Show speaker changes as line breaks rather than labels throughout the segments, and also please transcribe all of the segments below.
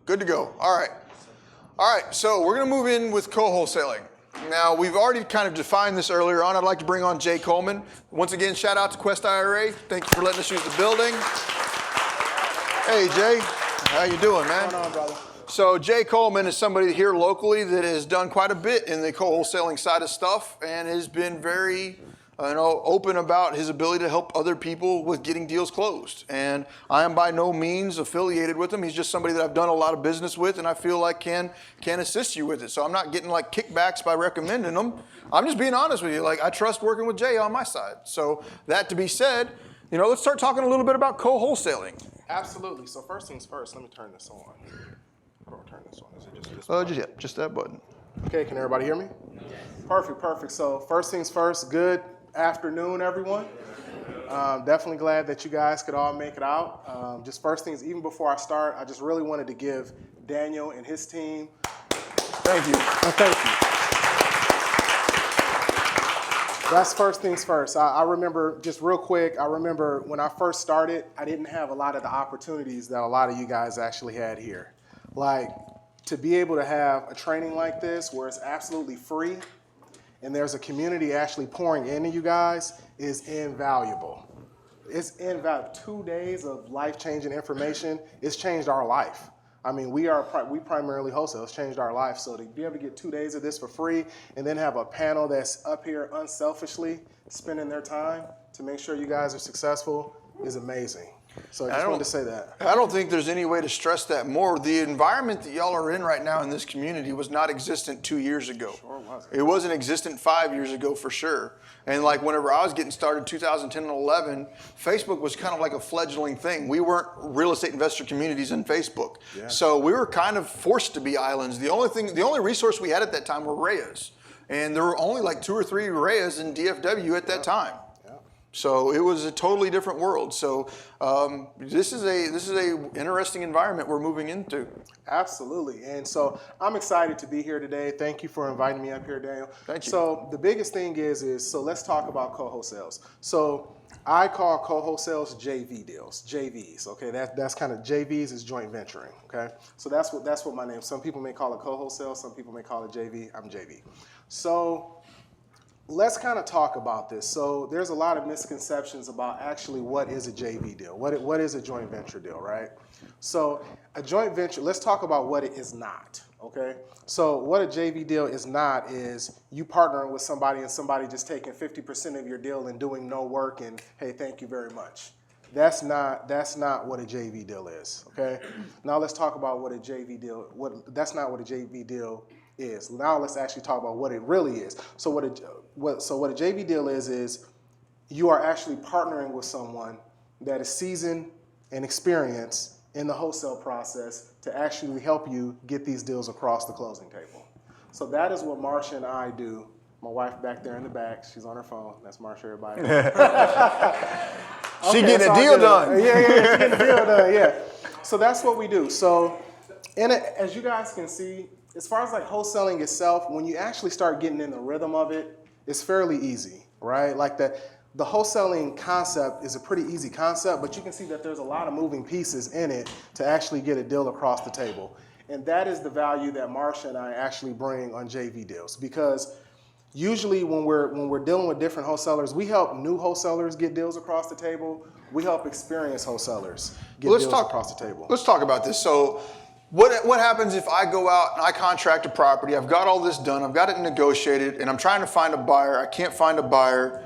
Good to go. All right. All right, so we're going to move in with co-wholesaling. Now, we've already kind of defined this earlier on. I'd like to bring on Jay Coleman. Once again, shout out to Quest IRA. Thank you for letting us use the building. Hey, Jay. How you doing, man?
What's going on, brother?
So Jay Coleman is somebody here locally that has done quite a bit in the co-wholesaling side of stuff and has been very open about his ability to help other people with getting deals closed. And I am by no means affiliated with him. He's just somebody that I've done a lot of business with and I feel like can assist you with it. So I'm not getting like kickbacks by recommending him. I'm just being honest with you. Like, I trust working with Jay on my side. So that to be said, let's start talking a little bit about co-wholesaling.
Absolutely. So first things first, let me turn this on. How do I turn this on? Is it just this
Just that button.
Okay, can everybody hear me? Yes. Perfect. So first things first, good afternoon, everyone. Definitely glad that you guys could all make it out. Just first things, even before I start, I just really wanted to give Daniel and his team.
Thank you.
Thank you. That's first things first. I remember, just real quick, I remember when I first started, I didn't have a lot of the opportunities that a lot of you guys actually had here. Like, to be able to have a training like this where it's absolutely free and there's a community actually pouring into you guys is invaluable. It's invaluable. 2 days of life-changing information, it's changed our life. I mean, we primarily wholesale. It's changed our life. So to be able to get 2 days of this for free and then have a panel that's up here unselfishly spending their time to make sure you guys are successful is amazing. So I just wanted to say that.
I don't think there's any way to stress that more. The environment that y'all are in right now in this community was not existent 2 years ago.
Sure wasn't.
It wasn't existent 5 years ago for sure. And like whenever I was getting started, 2010 and 11, Facebook was kind of like a fledgling thing. We weren't real estate investor communities in Facebook.
Yeah.
So we were kind of forced to be islands. The only resource we had at that time were REIAs. And there were only like 2 or 3 REIAs in DFW at that time. So it was a totally different world. So this is a interesting environment we're moving into.
Absolutely. And so I'm excited to be here today. Thank you for inviting me up here, Daniel.
Thank you.
So the biggest thing is so let's talk about co-wholesales. So I call co-wholesales JV deals, JVs. Okay, that's kind of JVs is joint venturing. Okay, so that's what my name. Some people may call it co-wholesale. Some people may call it JV. I'm JV. So let's kind of talk about this. So there's a lot of misconceptions about actually what is a JV deal. What is a joint venture deal, right? So a joint venture, let's talk about what it is not, okay? So what a JV deal is not is you partnering with somebody and somebody just taking 50% of your deal and doing no work and, hey, thank you very much. That's not what a JV deal is, okay? Now let's talk about what a JV deal, that's not what a JV deal is. Now let's actually talk about what it really is. So what a JV deal is you are actually partnering with someone that is seasoned and experienced in the wholesale process to actually help you get these deals across the closing table. So that is what Marsha and I do. My wife back there in the back, she's on her phone. That's Marsha, everybody.
She getting a deal done.
Yeah, she's getting a deal done, yeah. So that's what we do. So as you guys can see, as far as like wholesaling itself, when you actually start getting in the rhythm of it, it's fairly easy, right? Like the wholesaling concept is a pretty easy concept, but you can see that there's a lot of moving pieces in it to actually get a deal across the table. And that is the value that Marsha and I actually bring on JV deals, because usually when we're dealing with different wholesalers, we help new wholesalers get deals across the table. We help experienced wholesalers get deals across the table.
Let's talk about this. So what happens if I go out and I contract a property, I've got all this done, I've got it negotiated, and I'm trying to find a buyer, I can't find a buyer,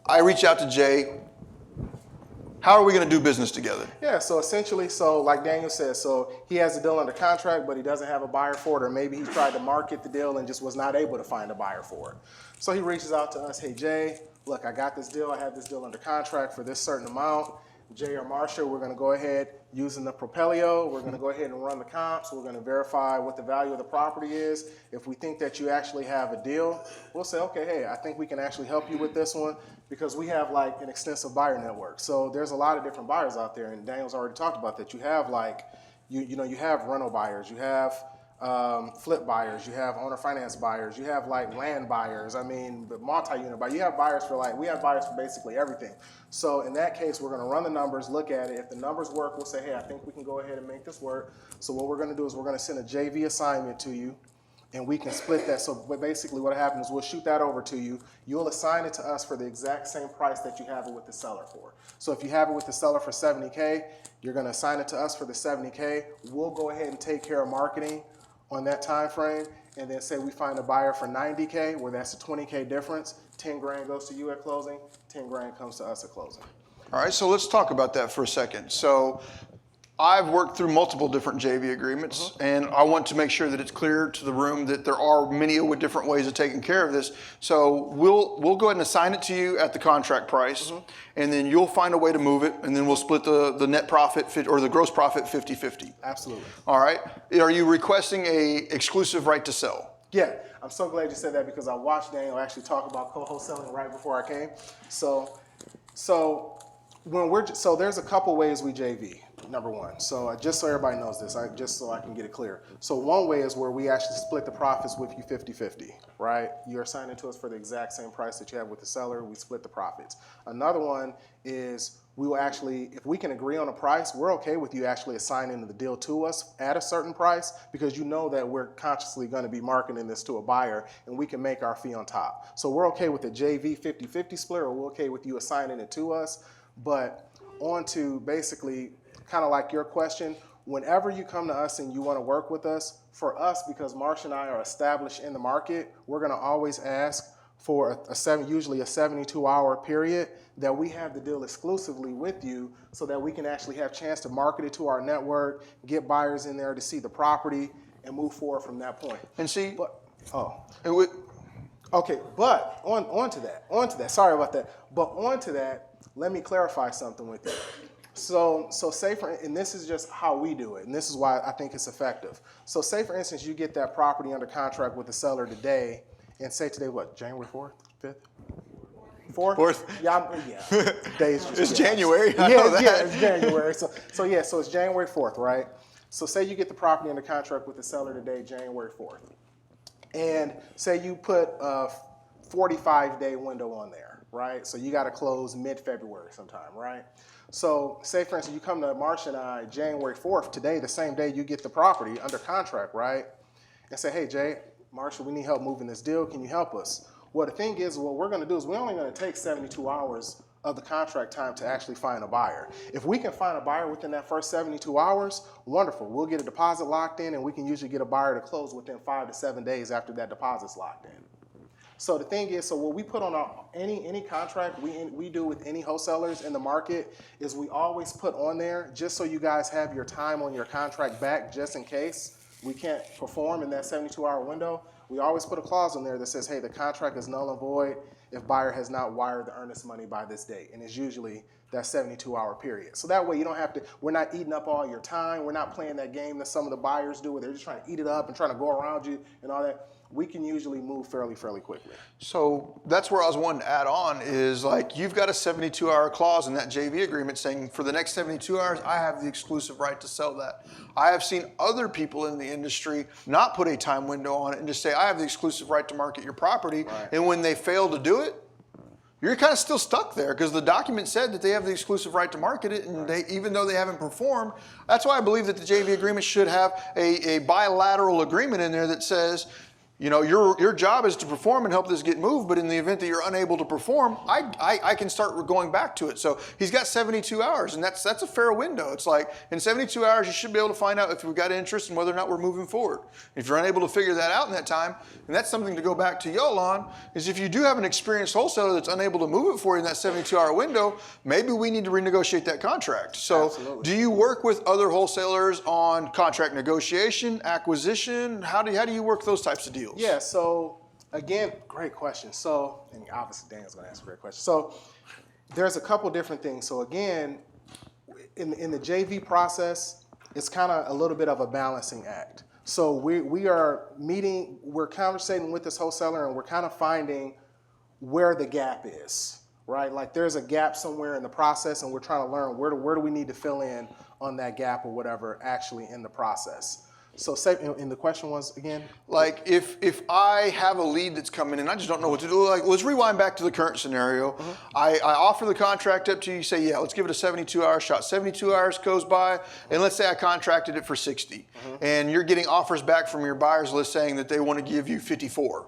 I reach out to Jay, how are we going to do business together?
Yeah, so essentially, like Daniel said, so he has a deal under contract, but he doesn't have a buyer for it, or maybe he tried to market the deal and just was not able to find a buyer for it. So he reaches out to us, hey Jay, look, I got this deal, I have this deal under contract for this certain amount. Jay or Marsha, we're going to go ahead using the Propelio. We're going to go ahead and run the comps. We're going to verify what the value of the property is. If we think that you actually have a deal, we'll say, okay, hey, I think we can actually help you with this one because we have like an extensive buyer network. So there's a lot of different buyers out there, and Daniel's already talked about that. You have like, you have rental buyers, you have flip buyers, you have owner finance buyers, you have like land buyers, I mean, the multi-unit buyer, you have buyers for we have buyers for basically everything. So in that case, we're gonna run the numbers, look at it. If the numbers work, we'll say, hey, I think we can go ahead and make this work. So what we're gonna do is we're gonna send a JV assignment to you, and we can split that. So basically what happens is we'll shoot that over to you. You'll assign it to us for the exact same price that you have it with the seller for. So if you have it with the seller for 70K, you're gonna assign it to us for the 70K. We'll go ahead and take care of marketing on that time frame, and then say we find a buyer for 90K, where that's a 20K difference, 10 grand goes to you at closing, 10 grand comes to us at closing.
All right, so let's talk about that for a second. So I've worked through multiple different JV agreements, and I want to make sure that it's clear to the room that there are many different ways of taking care of this. So we'll go ahead and assign it to you at the contract price, and then you'll find a way to move it, and then we'll split the net profit or the gross profit 50-50.
Absolutely.
All right. Are you requesting a exclusive right to sell?
Yeah, I'm so glad you said that, because I watched Daniel actually talk about co-wholesaling right before I came. So there's a couple ways we JV. Number one, so just so everybody knows this, just so I can get it clear. So one way is where we actually split the profits with you 50-50, right? You're assigning to us for the exact same price that you have with the seller, we split the profits. Another one is we will actually, if we can agree on a price, we're okay with you actually assigning the deal to us at a certain price, because you know that we're consciously going to be marketing this to a buyer, and we can make our fee on top. So we're okay with the JV 50-50 split, or we're okay with you assigning it to us. But on to basically kind of like your question, whenever you come to us and you want to work with us, for us, because Marsha and I are established in the market, we're going to always ask for usually a 72-hour period that we have the deal exclusively with you, so that we can actually have a chance to market it to our network, get buyers in there to see the property, and move forward from that point.
And see,
okay, but on to that, sorry about that, but on to that, let me clarify something with you. So say and this is just how we do it, and this is why I think it's effective. So say for instance, you get that property under contract with the seller today, and say today what, January 4th, 5th? 4th? Yeah. Days just
it's January.
Yeah, it's January. So it's January 4th, right? So say you get the property under contract with the seller today, January 4th. And say you put a 45-day window on there, right? So you got to close mid-February sometime, right? So say, for instance, you come to Marsha and I January 4th, today, the same day you get the property under contract, right? And say, hey, Jay, Marsha, we need help moving this deal. Can you help us? Well, the thing is, what we're going to do is we're only going to take 72 hours of the contract time to actually find a buyer. If we can find a buyer within that first 72 hours, wonderful. We'll get a deposit locked in, and we can usually get a buyer to close within 5 to 7 days after that deposit's locked in. So the thing is, so what we put on any contract we do with any wholesalers in the market is we always put on there, just so you guys have your time on your contract back, just in case we can't perform in that 72-hour window. We always put a clause in there that says, hey, the contract is null and void if buyer has not wired the earnest money by this date. And it's usually that 72-hour period. So that way you don't have to, we're not eating up all your time. We're not playing that game that some of the buyers do where they're just trying to eat it up and trying to go around you and all that. We can usually move fairly quickly.
So that's where I was wanting to add on is, like, you've got a 72-hour clause in that JV agreement saying for the next 72 hours, I have the exclusive right to sell that. I have seen other people in the industry not put a time window on it and just say, I have the exclusive right to market your property. Right. And when they fail to do it, you're kind of still stuck there, because the document said that they have the exclusive right to market it, and they, even though they haven't performed. That's why I believe that the JV agreement should have a bilateral agreement in there that says, you know, your job is to perform and help this get moved, but in the event that you're unable to perform, I can start going back to it. So he's got 72 hours, and that's a fair window. It's like, in 72 hours, you should be able to find out if we've got interest and whether or not we're moving forward. If you're unable to figure that out in that time, and that's something to go back to y'all on, is if you do have an experienced wholesaler that's unable to move it for you in that 72-hour window, maybe we need to renegotiate that contract. So absolutely. Do you work with other wholesalers on contract negotiation, acquisition? How do you work those types of deals?
Yeah, so again, great question. So, and obviously Daniel's gonna ask a great question. So there's a couple different things. So again, in the JV process, it's kind of a little bit of a balancing act. So we're conversating with this wholesaler, and we're kind of finding where the gap is, right? Like there's a gap somewhere in the process, and we're trying to learn where do we need to fill in on that gap or whatever actually in the process. So say, and the question was again?
Like if I have a lead that's coming in, I just don't know what to do. Like, let's rewind back to the current scenario. I offer the contract up to you. You say, yeah, let's give it a 72-hour shot. 72 hours goes by, and let's say I contracted it for 60, and you're getting offers back from your buyers list saying that they want to give you 54.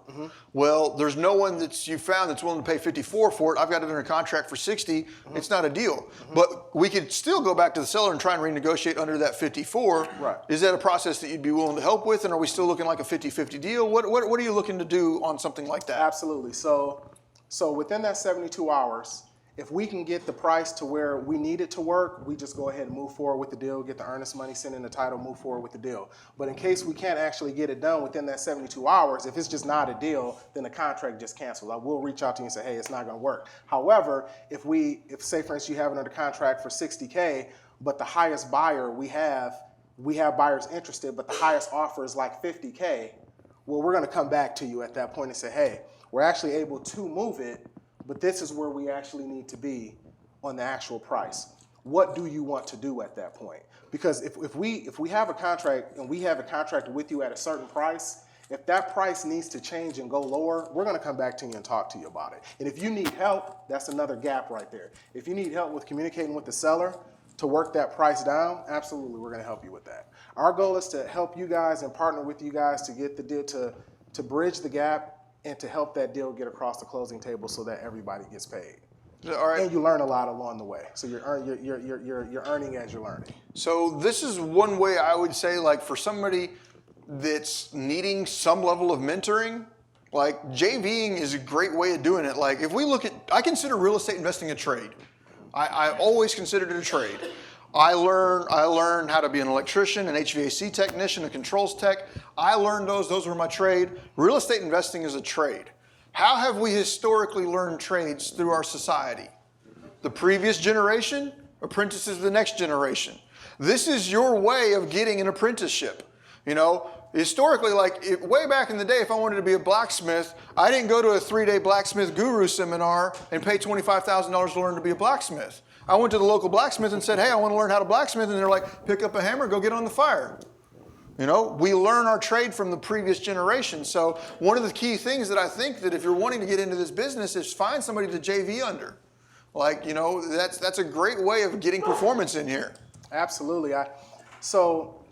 Well, there's no one that you found that's willing to pay 54 for it. I've got it under contract for 60. It's not a deal. But we could still go back to the seller and try and renegotiate under that 54.
Right.
Is that a process that you'd be willing to help with, and are we still looking like a 50-50 deal? What are you looking to do on something like that?
Absolutely. So within that 72 hours, if we can get the price to where we need it to work, we just go ahead and move forward with the deal, get the earnest money, send in the title, move forward with the deal. But in case we can't actually get it done within that 72 hours, if it's just not a deal, then the contract just cancels. I will reach out to you and say, hey, it's not going to work. However, if say for instance you have it under contract for 60K, but the highest buyer we have buyers interested, but the highest offer is like 50K, well, we're going to come back to you at that point and say, hey, we're actually able to move it, but this is where we actually need to be on the actual price. What do you want to do at that point? Because if we have a contract and we have a contract with you at a certain price, if that price needs to change and go lower, we're going to come back to you and talk to you about it. And if you need help, that's another gap right there. If you need help with communicating with the seller to work that price down, absolutely, we're going to help you with that. Our goal is to help you guys and partner with you guys to get the deal to bridge the gap and to help that deal get across the closing table so that everybody gets paid.
All right.
And you learn a lot along the way. So you're earning as you're learning.
So this is one way I would say, like, for somebody that's needing some level of mentoring, like, JVing is a great way of doing it. Like, if we look at, I consider real estate investing a trade. I always considered it a trade. I learned how to be an electrician, an HVAC technician, a controls tech. I learned those were my trade. Real estate investing is a trade. How have we historically learned trades through our society? The previous generation, apprentices the next generation. This is your way of getting an apprenticeship. You know, historically, like way back in the day, if I wanted to be a blacksmith, I didn't go to a 3-day blacksmith guru seminar and pay $25,000 to learn to be a blacksmith. I went to the local blacksmith and said, hey, I want to learn how to blacksmith. And they're like, pick up a hammer, go get on the fire. You know, we learn our trade from the previous generation. So one of the key things that I think that if you're wanting to get into this business is find somebody to JV under. Like, you know, that's a great way of getting performance in here.
Absolutely. So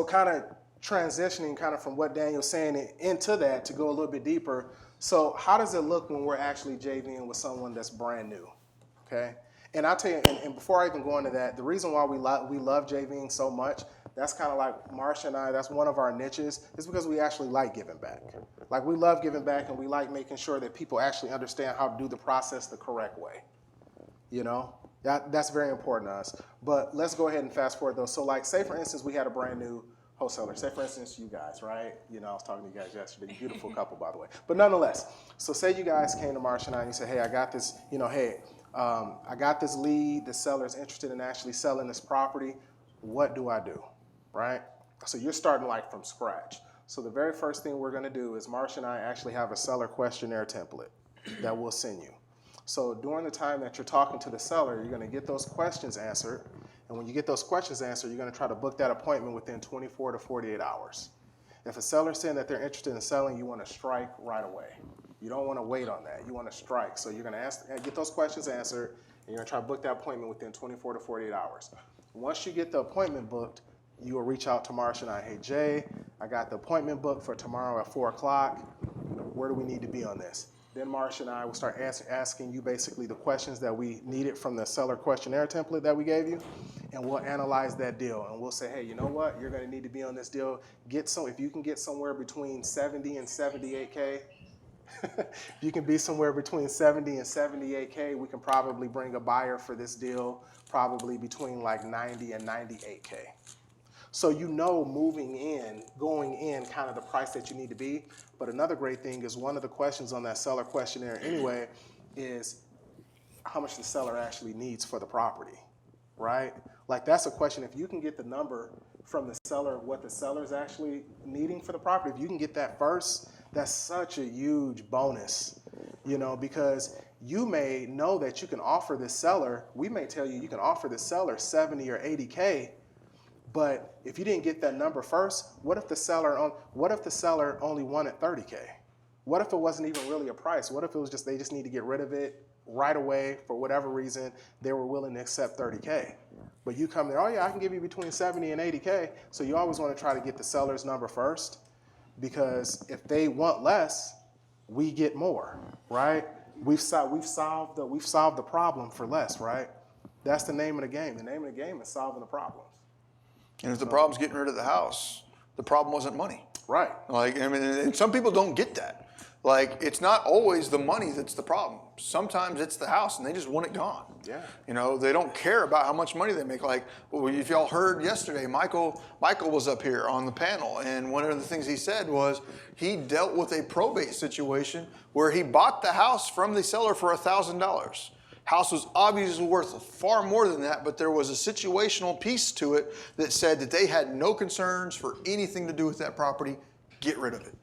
kind of transitioning kind of from what Daniel's saying into that to go a little bit deeper. So how does it look when we're actually JVing with someone that's brand new? Okay. And I'll tell you, and before I even go into that, the reason why we love JVing so much, that's kind of like Marsha and I, that's one of our niches, is because we actually like giving back. Like, we love giving back, and we like making sure that people actually understand how to do the process the correct way. You know, that's very important to us. But let's go ahead and fast forward though. So like, say for instance, we had a brand new wholesaler. Say for instance, you guys, right? You know, I was talking to you guys yesterday. Beautiful couple, by the way. But nonetheless, so say you guys came to Marsha and I and you said, hey, I got this, you know, hey, I got this lead. The seller is interested in actually selling this property. What do I do, right? So you're starting like from scratch. So the very first thing we're going to do is Marsha and I actually have a seller questionnaire template that we'll send you. So during the time that you're talking to the seller, you're going to get those questions answered. And when you get those questions answered, you're going to try to book that appointment within 24 to 48 hours. If a seller's saying that they're interested in selling, you want to strike right away. You don't want to wait on that. You want to strike. So you're going to get those questions answered, and you're going to try to book that appointment within 24 to 48 hours. Once you get the appointment booked, you will reach out to Marsha and I. Hey, Jay, I got the appointment booked for tomorrow at 4 o'clock. Where do we need to be on this? Then Marsha and I will start asking you basically the questions that we needed from the seller questionnaire template that we gave you, and we'll analyze that deal. And we'll say, hey, you know what? You're going to need to be on this deal. If you can get somewhere between 70 and 78K, if you can be somewhere between 70 and 78K, we can probably bring a buyer for this deal probably between like 90 and 98K. So you know, going in, kind of the price that you need to be. But another great thing is one of the questions on that seller questionnaire anyway is how much the seller actually needs for the property, right? Like, that's a question. If you can get the number from the seller, what the seller's actually needing for the property, if you can get that first, that's such a huge bonus, you know, because you may know that you can offer this seller, we may tell you you can offer this seller 70 or 80K, But if you didn't get that number first, what if the seller only wanted 30K? What if it wasn't even really a price? What if it was just they just need to get rid of it right away for whatever reason they were willing to accept 30K? But you come there, oh yeah, I can give you between 70 and 80K. So you always want to try to get the seller's number first, because if they want less, we get more, right? We've solved the problem for less, right? That's the name of the game. The name of the game is solving the problems.
And if the problem's getting rid of the house, the problem wasn't money.
Right.
Like, I mean, and some people don't get that. Like, it's not always the money that's the problem. Sometimes it's the house and they just want it gone.
Yeah.
You know, they don't care about how much money they make. Like, well, if y'all heard yesterday, Michael was up here on the panel, and one of the things he said was he dealt with a probate situation where he bought the house from the seller for $1,000. House was obviously worth far more than that, but there was a situational piece to it that said that they had no concerns for anything to do with that property. Get rid of it.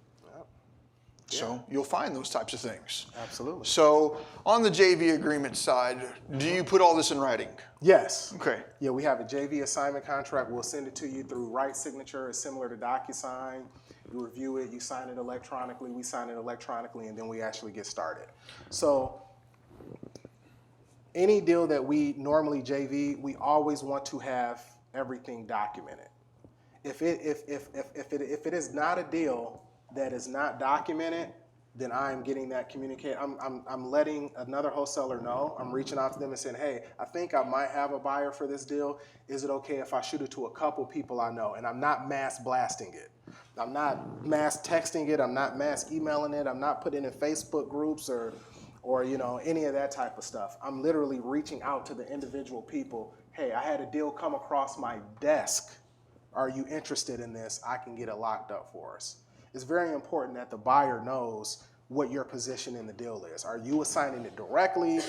Yeah.
So you'll find those types of things.
Absolutely.
So on the JV agreement side, do you put all this in writing?
Yes.
Okay.
Yeah, we have a JV assignment contract. We'll send it to you through Right Signature. It's similar to DocuSign. You review it, you sign it electronically, we sign it electronically, and then we actually get started. So any deal that we normally JV, we always want to have everything documented. If it is not a deal that is not documented, then I'm getting that communicated. I'm letting another wholesaler know. I'm reaching out to them and saying, hey, I think I might have a buyer for this deal. Is it okay if I shoot it to a couple people I know? And I'm not mass blasting it. I'm not mass texting it. I'm not mass emailing it. I'm not putting it in Facebook groups or you know, any of that type of stuff. I'm literally reaching out to the individual people. Hey, I had a deal come across my desk. Are you interested in this? I can get it locked up for us. It's very important that the buyer knows what your position in the deal is. Are you assigning it directly?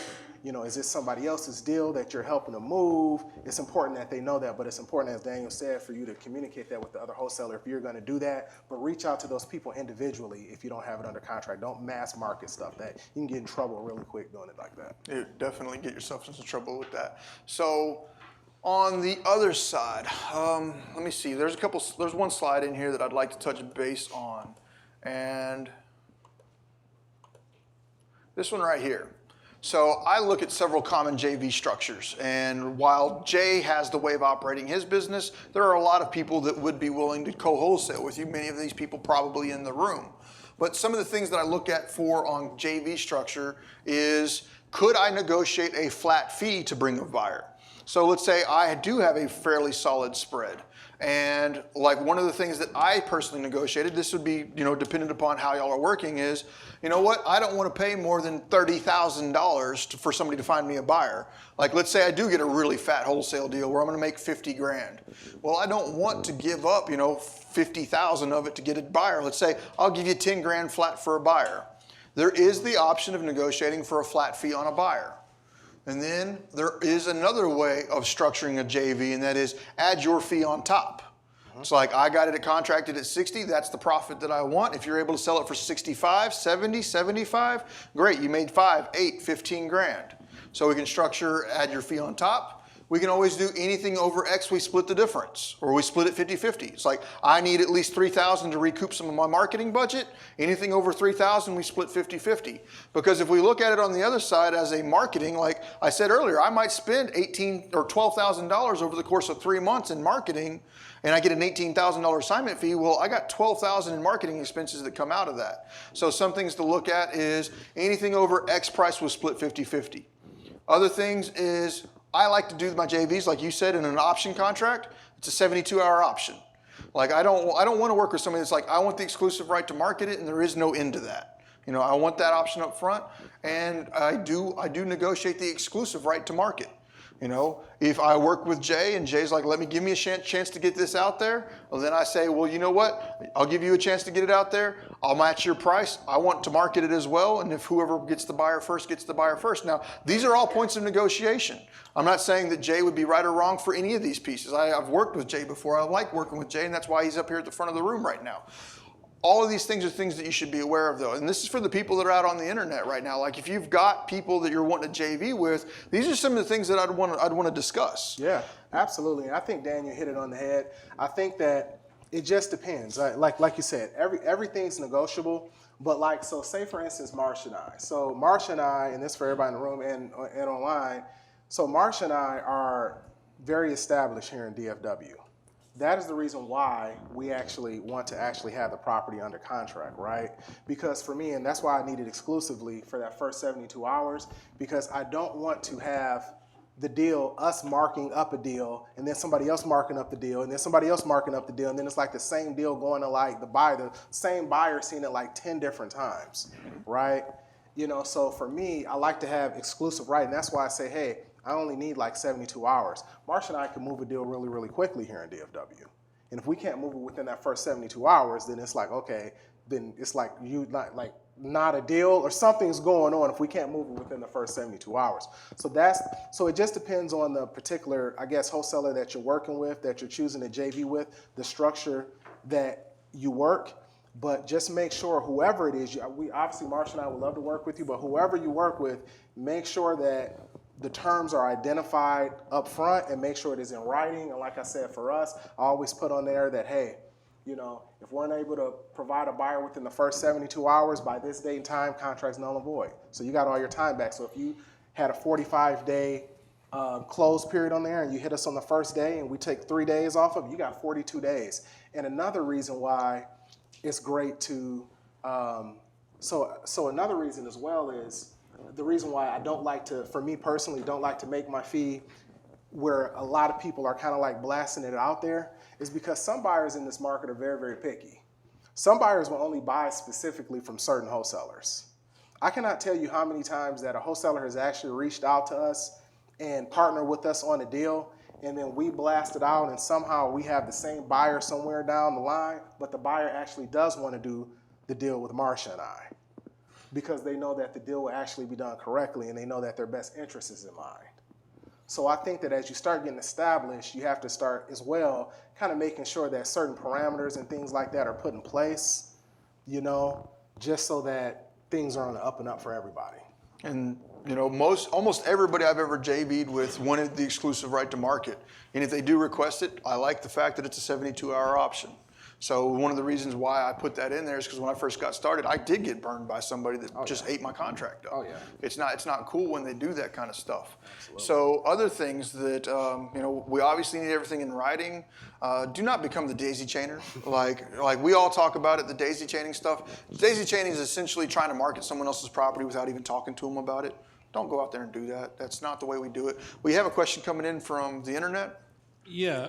You know, is this somebody else's deal that you're helping to move? It's important that they know that, but it's important, as Daniel said, for you to communicate that with the other wholesaler if you're going to do that. But reach out to those people individually if you don't have it under contract. Don't mass market stuff. That you can get in trouble really quick doing it like that.
You definitely get yourself into trouble with that. So on the other side, let me see. There's one slide in here that I'd like to touch base on, and this one right here. So I look at several common JV structures, and while Jay has the way of operating his business, there are a lot of people that would be willing to co-wholesale with you, many of these people probably in the room. But some of the things that I look at on JV structure is, could I negotiate a flat fee to bring a buyer? So let's say I do have a fairly solid spread. And like one of the things that I personally negotiated, this would be, you know, dependent upon how y'all are working, is, you know what, I don't want to pay more than $30,000 for somebody to find me a buyer. Like, let's say I do get a really fat wholesale deal where I'm going to make 50 grand. Well, I don't want to give up, you know, 50,000 of it to get a buyer. Let's say I'll give you 10 grand flat for a buyer. There is the option of negotiating for a flat fee on a buyer. And then there is another way of structuring a JV, and that is add your fee on top. It's like, I got it contracted at 60, that's the profit that I want. If you're able to sell it for 65, 70, 75, great, you made 5, 8, 15 grand. So we can structure add your fee on top. We can always do anything over X, we split the difference, or we split it 50-50. It's like, I need at least $3,000 to recoup some of my marketing budget. Anything over $3,000, we split 50-50. Because if we look at it on the other side as a marketing, like I said earlier, I might spend $18,000 or $12,000 over the course of 3 months in marketing, and I get an $18,000 assignment fee. Well, I got $12,000 in marketing expenses that come out of that. So some things to look at is anything over X price was split 50-50. Other things is, I like to do my JVs, like you said, in an option contract. It's a 72-hour option. Like, I don't want to work with somebody that's like, I want the exclusive right to market it, and there is no end to that. You know, I want that option up front, and I do negotiate the exclusive right to market. You know, if I work with Jay and Jay's like, give me a chance to get this out there, well, then I say, well, you know what? I'll give you a chance to get it out there. I'll match your price. I want to market it as well. And if whoever gets the buyer first gets the buyer first. Now, these are all points of negotiation. I'm not saying that Jay would be right or wrong for any of these pieces. I've worked with Jay before. I like working with Jay, and that's why he's up here at the front of the room right now. all of these things are things that you should be aware of, though. And this is for the people that are out on the internet right now. Like, if you've got people that you're wanting to JV with, these are some of the things that I'd want to discuss.
Yeah, absolutely. And I think Daniel hit it on the head. I think that it just depends. Like you said, everything's negotiable. But like, so say for instance, Marsha and I. So Marsha and I, and this for everybody in the room and online. So Marsha and I are very established here in DFW. That is the reason why we actually want to actually have the property under contract, right? Because for me, and that's why I needed exclusively for that first 72 hours, because I don't want to have the deal, us marking up a deal, and then somebody else marking up the deal, and then somebody else marking up the deal, and then it's like the same deal going to like the same buyer seeing it like 10 different times, right? You know, so for me, I like to have exclusive right, and that's why I say, hey, I only need like 72 hours. Marsha and I can move a deal really, really quickly here in DFW. And if we can't move it within that first 72 hours, then it's like, okay, then it's like not a deal or something's going on if we can't move it within the first 72 hours. So it just depends on the particular, I guess, wholesaler that you're working with, that you're choosing to JV with, the structure that you work. But just make sure whoever it is, we obviously Marsha and I would love to work with you, but whoever you work with, make sure that the terms are identified up front and make sure it is in writing. And like I said, for us, I always put on there that, hey, you know, if we're unable to provide a buyer within the first 72 hours by this date and time, contract's null and void. So you got all your time back. So if you had a 45-day close period on there and you hit us on the first day and we take 3 days off of it, you got 42 days. And another reason why it's great to, so another reason as well is, the reason why I don't like to, for me personally, don't like to make my fee where a lot of people are kind of like blasting it out there is because some buyers in this market are very, very picky. Some buyers will only buy specifically from certain wholesalers. I cannot tell you how many times that a wholesaler has actually reached out to us and partnered with us on a deal, and then we blast it out and somehow we have the same buyer somewhere down the line, but the buyer actually does want to do the deal with Marsha and I, because they know that the deal will actually be done correctly and they know that their best interest is in mind. So I think that as you start getting established, you have to start as well kind of making sure that certain parameters and things like that are put in place, you know, just so that things are on the up and up for everybody.
And you know, almost everybody I've ever JV'd with wanted the exclusive right to market. And if they do request it, I like the fact that it's a 72-hour option. So one of the reasons why I put that in there is because when I first got started, I did get burned by somebody that just ate my contract up.
Oh yeah.
It's not cool when they do that kind of stuff.
Absolutely.
So other things that you know, we obviously need everything in writing. Do not become the daisy chainer. like we all talk about it, the daisy chaining stuff. Daisy chaining is essentially trying to market someone else's property without even talking to them about it. Don't go out there and do that. That's not the way we do it. We have a question coming in from the internet.
Yeah,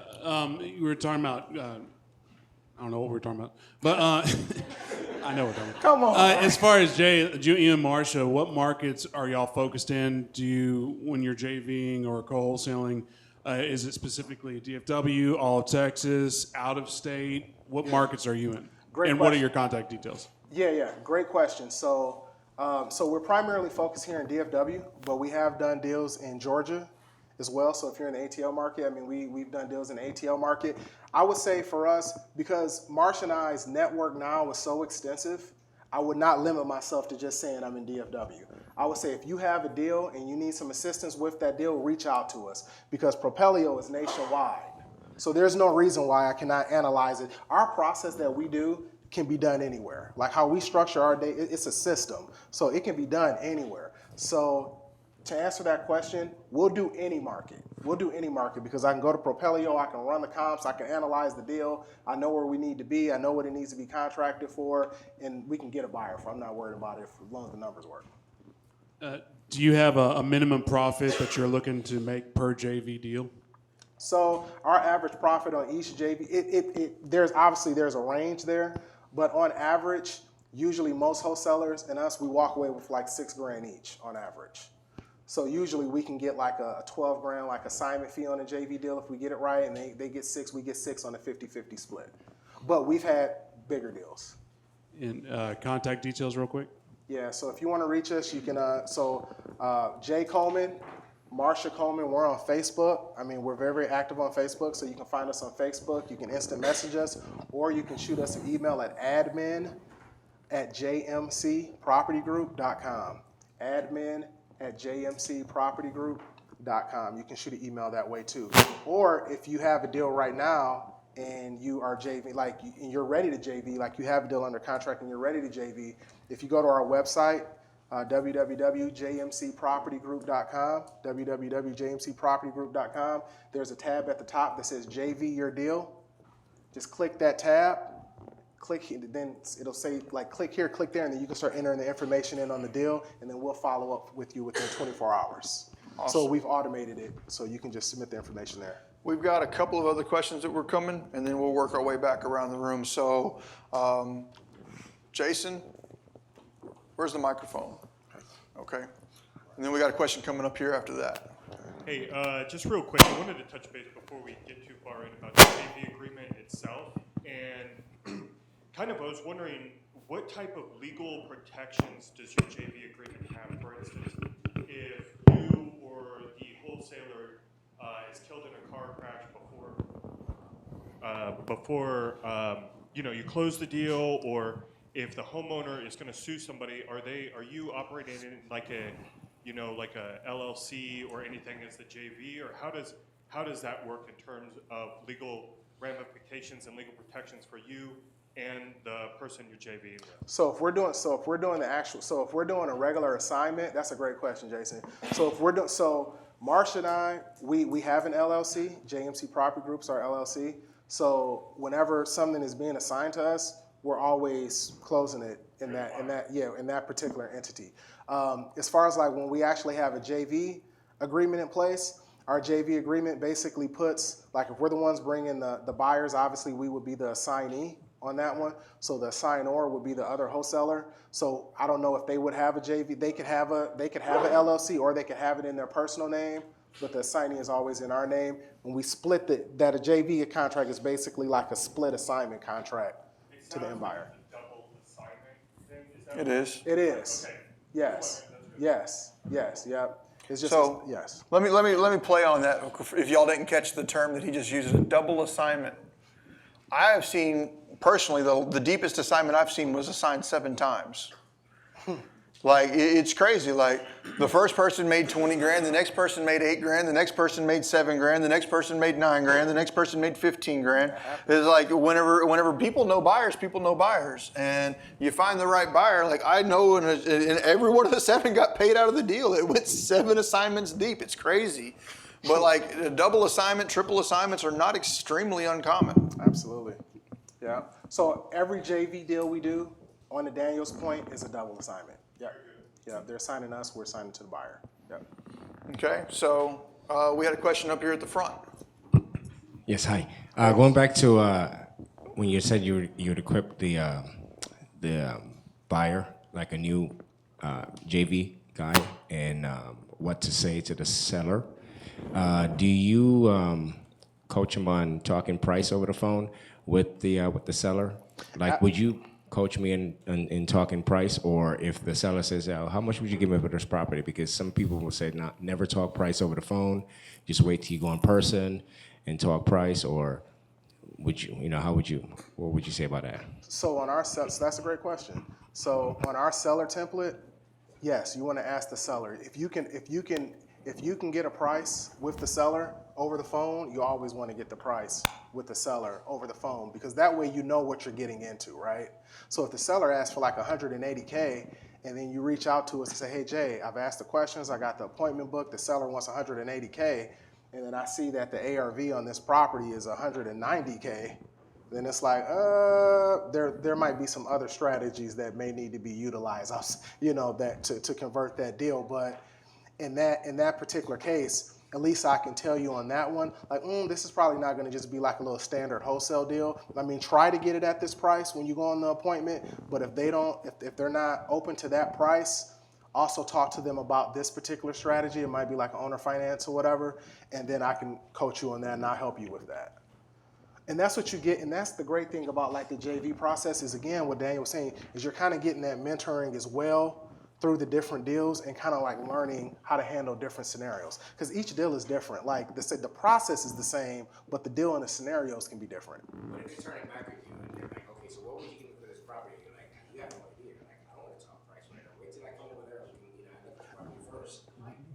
we were talking about. I don't know what we're talking about, but I know what we're talking about.
Come on.
As far as you and Marsha, what markets are y'all focused in? Do you, when you're JVing or co-wholesaling, is it specifically DFW, all of Texas, out of state? What markets are you in?
Great
and what are
question.
your contact details?
Yeah, great question. So we're primarily focused here in DFW, but we have done deals in Georgia as well. So if you're in the ATL market, I mean, we've done deals in the ATL market. I would say for us, because Marsha and I's network now is so extensive, I would not limit myself to just saying I'm in DFW. I would say if you have a deal and you need some assistance with that deal, reach out to us, because Propelio is nationwide. So there's no reason why I cannot analyze it. Our process that we do can be done anywhere. Like how we structure our day, it's a system. So it can be done anywhere. So to answer that question, we'll do any market. We'll do any market because I can go to Propelio, I can run the comps, I can analyze the deal, I know where we need to be, I know what it needs to be contracted for, and we can get a buyer for. I'm not worried about it as long as the numbers work.
Do you have a minimum profit that you're looking to make per JV deal?
So our average profit on each JV, there's a range there, but on average, usually most wholesalers and us, we walk away with like $6,000 each on average. So usually we can get like a $12,000 like assignment fee on a JV deal if we get it right, and they get 6, we get 6 on a 50-50 split. But we've had bigger deals.
And contact details real quick?
Yeah, so if you want to reach us, you can, Jay Coleman, Marsha Coleman, we're on Facebook. I mean, we're very, very active on Facebook, so you can find us on Facebook. You can instant message us, or you can shoot us an email at admin@jmcpropertygroup.com. admin@jmcpropertygroup.com. You can shoot an email that way too. Or if you have a deal right now and you are JV, and you're ready to JV, like you have a deal under contract and you're ready to JV, if you go to our website, www.jmcpropertygroup.com, www.jmcpropertygroup.com. There's a tab at the top that says JV Your Deal. Just click that tab, then it'll say click here, click there, and then you can start entering the information in on the deal, and then we'll follow up with you within 24 hours. Awesome. So we've automated it, so you can just submit the information there.
We've got a couple of other questions that were coming, and then we'll work our way back around the room. So, Jason, where's the microphone? Okay. And then we got a question coming up here after that.
Hey, just real quick, I wanted to touch base before we get too far in about the JV agreement itself. And kind of I was wondering, what type of legal protections does your JV agreement have? For instance, if you or the wholesaler is killed in a car crash before you close the deal, or if the homeowner is going to sue somebody, are you operating in like a LLC or anything as the JV, or how does that work in terms of legal ramifications and legal protections for you and the person you're JVing with?
So if we're doing a regular assignment, that's a great question, Jason. So Marsha and I, we have an LLC. JMC Property Group's our LLC. So whenever something is being assigned to us, we're always closing it in that particular entity. As far as like when we actually have a JV agreement in place, our JV agreement basically puts, like if we're the ones bringing the buyers, obviously we would be the assignee on that one. So the assignor would be the other wholesaler. So I don't know if they would have a JV. They could have a LLC, or they could have it in their personal name, but the assignee is always in our name. When we split that a JV contract is basically like a split assignment contract to the end buyer.
Like a double assignment thing? Is that
It is.
It is.
Okay.
Yes. Yep. It's just
So
yes.
let me play on that. If y'all didn't catch the term that he just used, a double assignment. I have seen personally, the deepest assignment I've seen was assigned 7 times. Like it's crazy. Like the first person made 20 grand, the next person made 8 grand, the next person made 7 grand, the next person made 9 grand, the next person made 15 grand. It's like whenever people know buyers, and you find the right buyer. Like I know, and every one of the 7 got paid out of the deal. It went 7 assignments deep. It's crazy. But like a double assignment, triple assignments are not extremely uncommon.
Absolutely. Yeah. So every JV deal we do, on the Daniel's point, is a double assignment. Yeah. Yeah. They're assigning us, we're assigning to the buyer. Yeah.
Okay. So we had a question up here at the front.
Yes, hi. Going back to when you said you'd equip the buyer, like a new JV guy, and what to say to the seller. Do you coach them on talking price over the phone with the seller? Like, would you coach me in talking price, or if the seller says, how much would you give me for this property? Because some people will say, never talk price over the phone. Just wait till you go in person and talk price, or would you, what would you say about that?
So on our so that's a great question. So on our seller template, yes, you want to ask the seller if you can get a price with the seller over the phone. You always want to get the price with the seller over the phone, because that way you know what you're getting into, right? So if the seller asks for like 180K, and then you reach out to us and say, hey Jay, I've asked the questions, I got the appointment booked, the seller wants 180K, and then I see that the ARV on this property is 190K, then it's like, there might be some other strategies that may need to be utilized, that to convert that deal. But in that particular case, at least I can tell you on that one, like, this is probably not going to just be like a little standard wholesale deal. I mean, try to get it at this price when you go on the appointment, but if they're not open to that price, also talk to them about this particular strategy. It might be like owner finance or whatever, and then I can coach you on that and I'll help you with that. And that's what you get, and that's the great thing about like the JV process is, again, what Daniel was saying, is you're kind of getting that mentoring as well through the different deals and kind of like learning how to handle different scenarios. Because each deal is different. Like the process is the same, but the deal and the scenarios can be different.
But if they're turning back at you and they're like, okay, so what would you give me for this property? You're like, you have no idea. You're like, I don't want to talk price right now. Wait till I come over there. I look at the property first.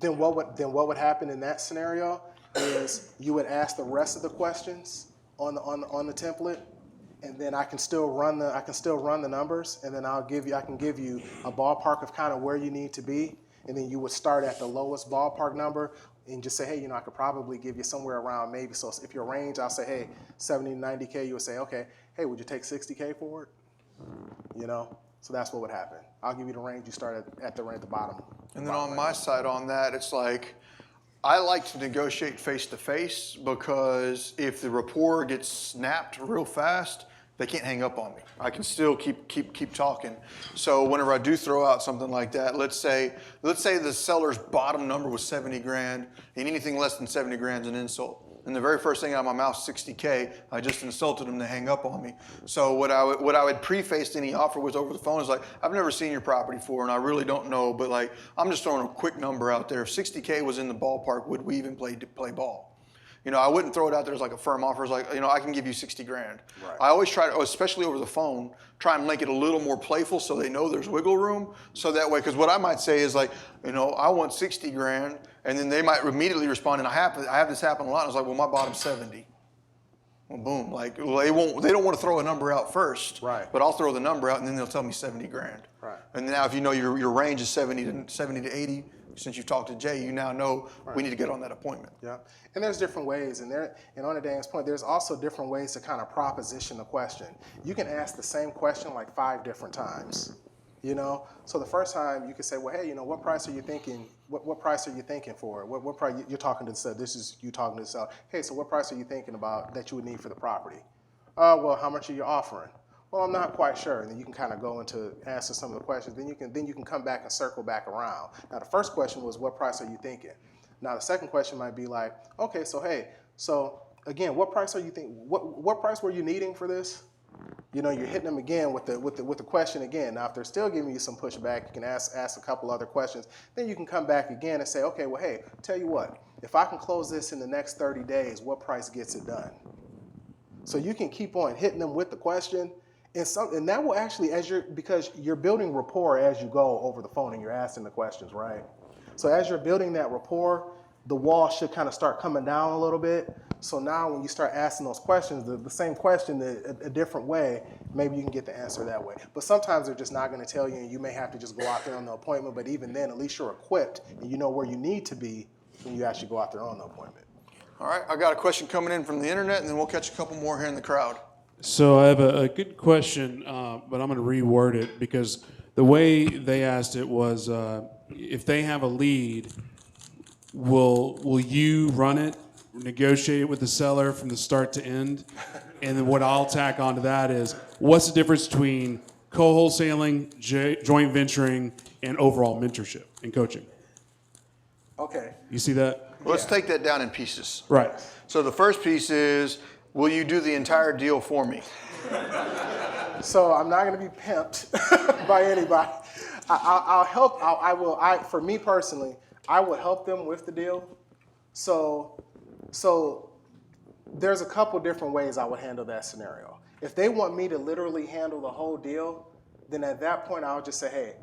Then what would happen in that scenario is you would ask the rest of the questions on the template, and then I can still run the numbers, and then I can give you a ballpark of kind of where you need to be, and then you would start at the lowest ballpark number and just say, hey, I could probably give you somewhere around maybe. So if your range, I'll say, hey, 70 to 90K, you would say, okay, hey, would you take 60K for it? So that's what would happen. I'll give you the range. You start at the bottom.
And then on my side on that, it's like, I like to negotiate face to face, because if the rapport gets snapped real fast, they can't hang up on me. I can still keep talking. So whenever I do throw out something like that, let's say the seller's bottom number was 70 grand, and anything less than 70 grand is an insult. And the very first thing out of my mouth, 60K, I just insulted them to hang up on me. So what I would preface any offer was over the phone is like, I've never seen your property before, and I really don't know, but like, I'm just throwing a quick number out there. If 60K was in the ballpark, would we even play ball? I wouldn't throw it out there as like a firm offer. It's like, I can give you 60 grand.
Right.
I always try to, especially over the phone, try and make it a little more playful so they know there's wiggle room. So that way, because what I might say is like, I want 60 grand, and then they might immediately respond, and I have this happen a lot. I was like, well, my bottom's 70. Well, boom. Like, they don't want to throw a number out first.
Right.
But I'll throw the number out, and then they'll tell me 70 grand.
Right.
And now if your range is 70 to 80, since you've talked to Jay, you now know we need to get on that appointment.
Yeah, and there's different ways, and on Dan's point, there's also different ways to kind of proposition the question. You can ask the same question like 5 different times, So the first time you can say, well, hey, what price are you thinking? What price are you thinking for? What price you're talking to the seller? This is you talking to the seller. Hey, so what price are you thinking about that you would need for the property? Well, how much are you offering? Well, I'm not quite sure. And then you can kind of go into answer some of the questions. Then you can come back and circle back around. Now, the first question was, what price are you thinking? Now, the second question might be like, okay, so hey, so again, what price are you thinking? What price were you needing for this? You're hitting them again with the question again. Now, if they're still giving you some pushback, you can ask a couple other questions. Then you can come back again and say, okay, well, hey, tell you what, if I can close this in the next 30 days, what price gets it done? So you can keep on hitting them with the question. And that will actually, because you're building rapport as you go over the phone and you're asking the questions, right? So as you're building that rapport, the wall should kind of start coming down a little bit. So now when you start asking those questions, the same question a different way, maybe you can get the answer that way. But sometimes they're just not going to tell you, and you may have to just go out there on the appointment. But even then, at least you're equipped and you know where you need to be when you actually go out there on the appointment.
All right, I got a question coming in from the internet, and then we'll catch a couple more here in the crowd.
So I have a good question, but I'm going to reword it, because the way they asked it was, if they have a lead, will you run it, negotiate it with the seller from the start to end? And then what I'll tack onto that is, what's the difference between co-wholesaling, joint venturing, and overall mentorship and coaching?
Okay.
You see that?
Let's take that down in pieces.
Right.
So the first piece is, will you do the entire deal for me?
So I'm not going to be pimped by anybody. I'll help. For me personally, I will help them with the deal. So there's a couple different ways I would handle that scenario. If they want me to literally handle the whole deal, then at that point I'll just say, hey,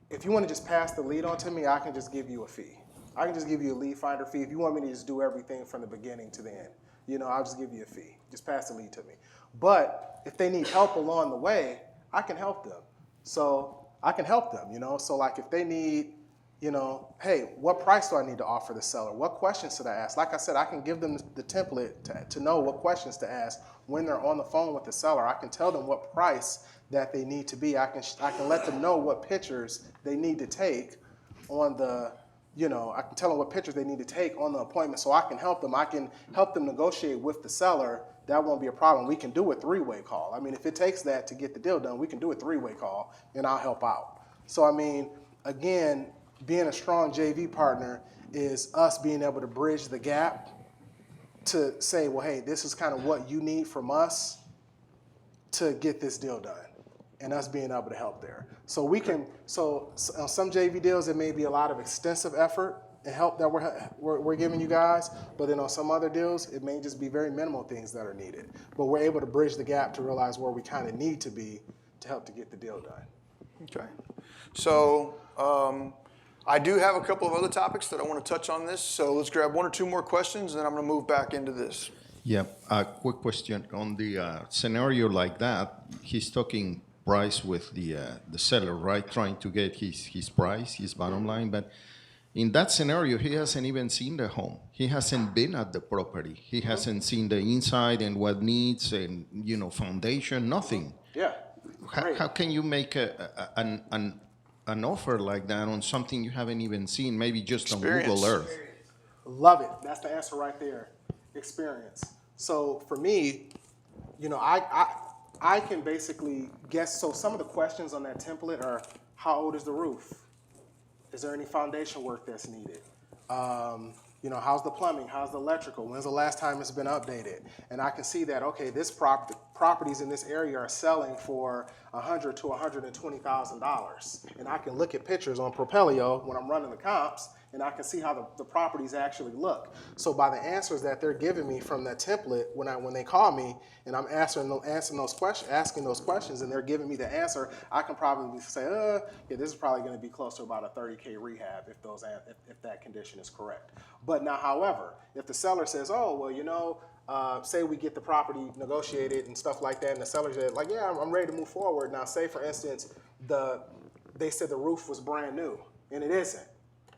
if you want to just pass the lead on to me, I can just give you a fee. I can just give you a lead finder fee. If you want me to just do everything from the beginning to the end, I'll just give you a fee. Just pass the lead to me. But if they need help along the way, I can help them. So I can help them, So like if they need, hey, what price do I need to offer the seller? What questions should I ask? Like I said, I can give them the template to know what questions to ask when they're on the phone with the seller. I can tell them what price that they need to be. I can let them know what pictures they need to take on the, I can tell them what pictures they need to take on the appointment, so I can help them. I can help them negotiate with the seller. That won't be a problem. We can do a 3-way call. I mean, if it takes that to get the deal done, we can do a 3-way call, and I'll help out. So, I mean, again, being a strong JV partner is us being able to bridge the gap to say, well, hey, this is kind of what you need from us to get this deal done. and us being able to help there. So we can, on some JV deals, it may be a lot of extensive effort and help that we're giving you guys, but then on some other deals, it may just be very minimal things that are needed. But we're able to bridge the gap to realize where we kind of need to be to help to get the deal done.
Okay. So I do have a couple of other topics that I want to touch on this. So let's grab one or two more questions, and then I'm going to move back into this.
Yeah, a quick question on the scenario like that. He's talking price with the seller, right? Trying to get his price, his bottom line. But in that scenario, he hasn't even seen the home. He hasn't been at the property. He hasn't seen the inside and what needs and foundation, nothing.
Yeah.
How can you make an offer like that on something you haven't even seen? Maybe just on Google Earth.
Love it. That's the answer right there. Experience. So for me, I can basically guess. So some of the questions on that template are: how old is the roof? Is there any foundation work that's needed? How's the plumbing? How's the electrical? When's the last time it's been updated? And I can see that, okay, this properties in this area are selling for $100,000 to $120,000. And I can look at pictures on Propelio when I'm running the comps, and I can see how the properties actually look. So by the answers that they're giving me from that template, when they call me and I'm asking those questions, and they're giving me the answer, I can probably say, yeah, this is probably going to be close to about a $30K rehab if that condition is correct. But now, however, if the seller says, oh, well, say we get the property negotiated and stuff like that, and the seller said, like, yeah, I'm ready to move forward. Now, say for instance, they said the roof was brand new, and it isn't.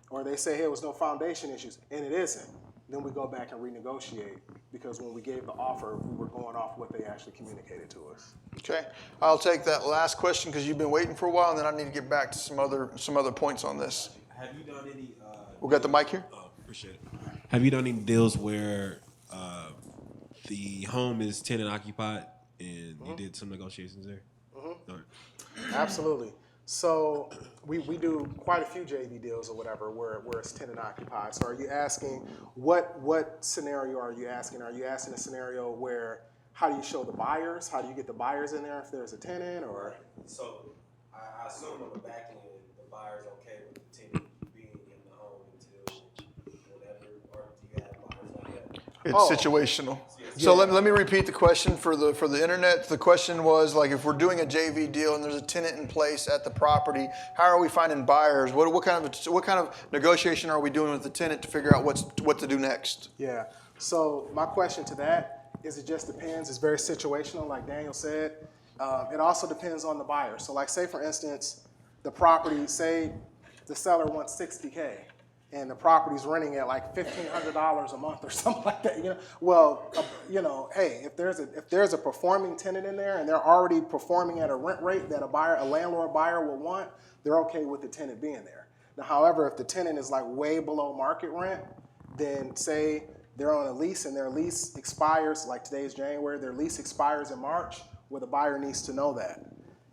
Or they say, hey, there was no foundation issues, and it isn't. Then we go back and renegotiate, because when we gave the offer, we were going off what they actually communicated to us.
Okay. I'll take that last question because you've been waiting for a while, and then I need to get back to some other points on this.
Have you done any?
We got the mic here?
Oh, appreciate it. Have you done any deals where the home is tenant occupied and you did some negotiations there? All right.
Absolutely. So we do quite a few JV deals or whatever where it's tenant occupied. So are you asking, what scenario are you asking? Are you asking a scenario where, how do you show the buyers? How do you get the buyers in there if there's a tenant? Or
So I assume on the back end, the buyer's okay with the tenant being in the home until whatever, or do you have buyers like that?
It's situational. So let me repeat the question for the internet. The question was, like, if we're doing a JV deal and there's a tenant in place at the property, how are we finding buyers? What kind of negotiation are we doing with the tenant to figure out what to do next?
Yeah. So my question to that is, it just depends. It's very situational, like Daniel said. It also depends on the buyer. So like, say for instance, the property, say the seller wants $60K. And the property's renting at like $1,500 a month or something like that. Well, hey, if there's a performing tenant in there and they're already performing at a rent rate that a landlord buyer will want, they're okay with the tenant being there. Now, however, if the tenant is like way below market rent, then say they're on a lease and their lease expires, like today's January, their lease expires in March, well, the buyer needs to know that.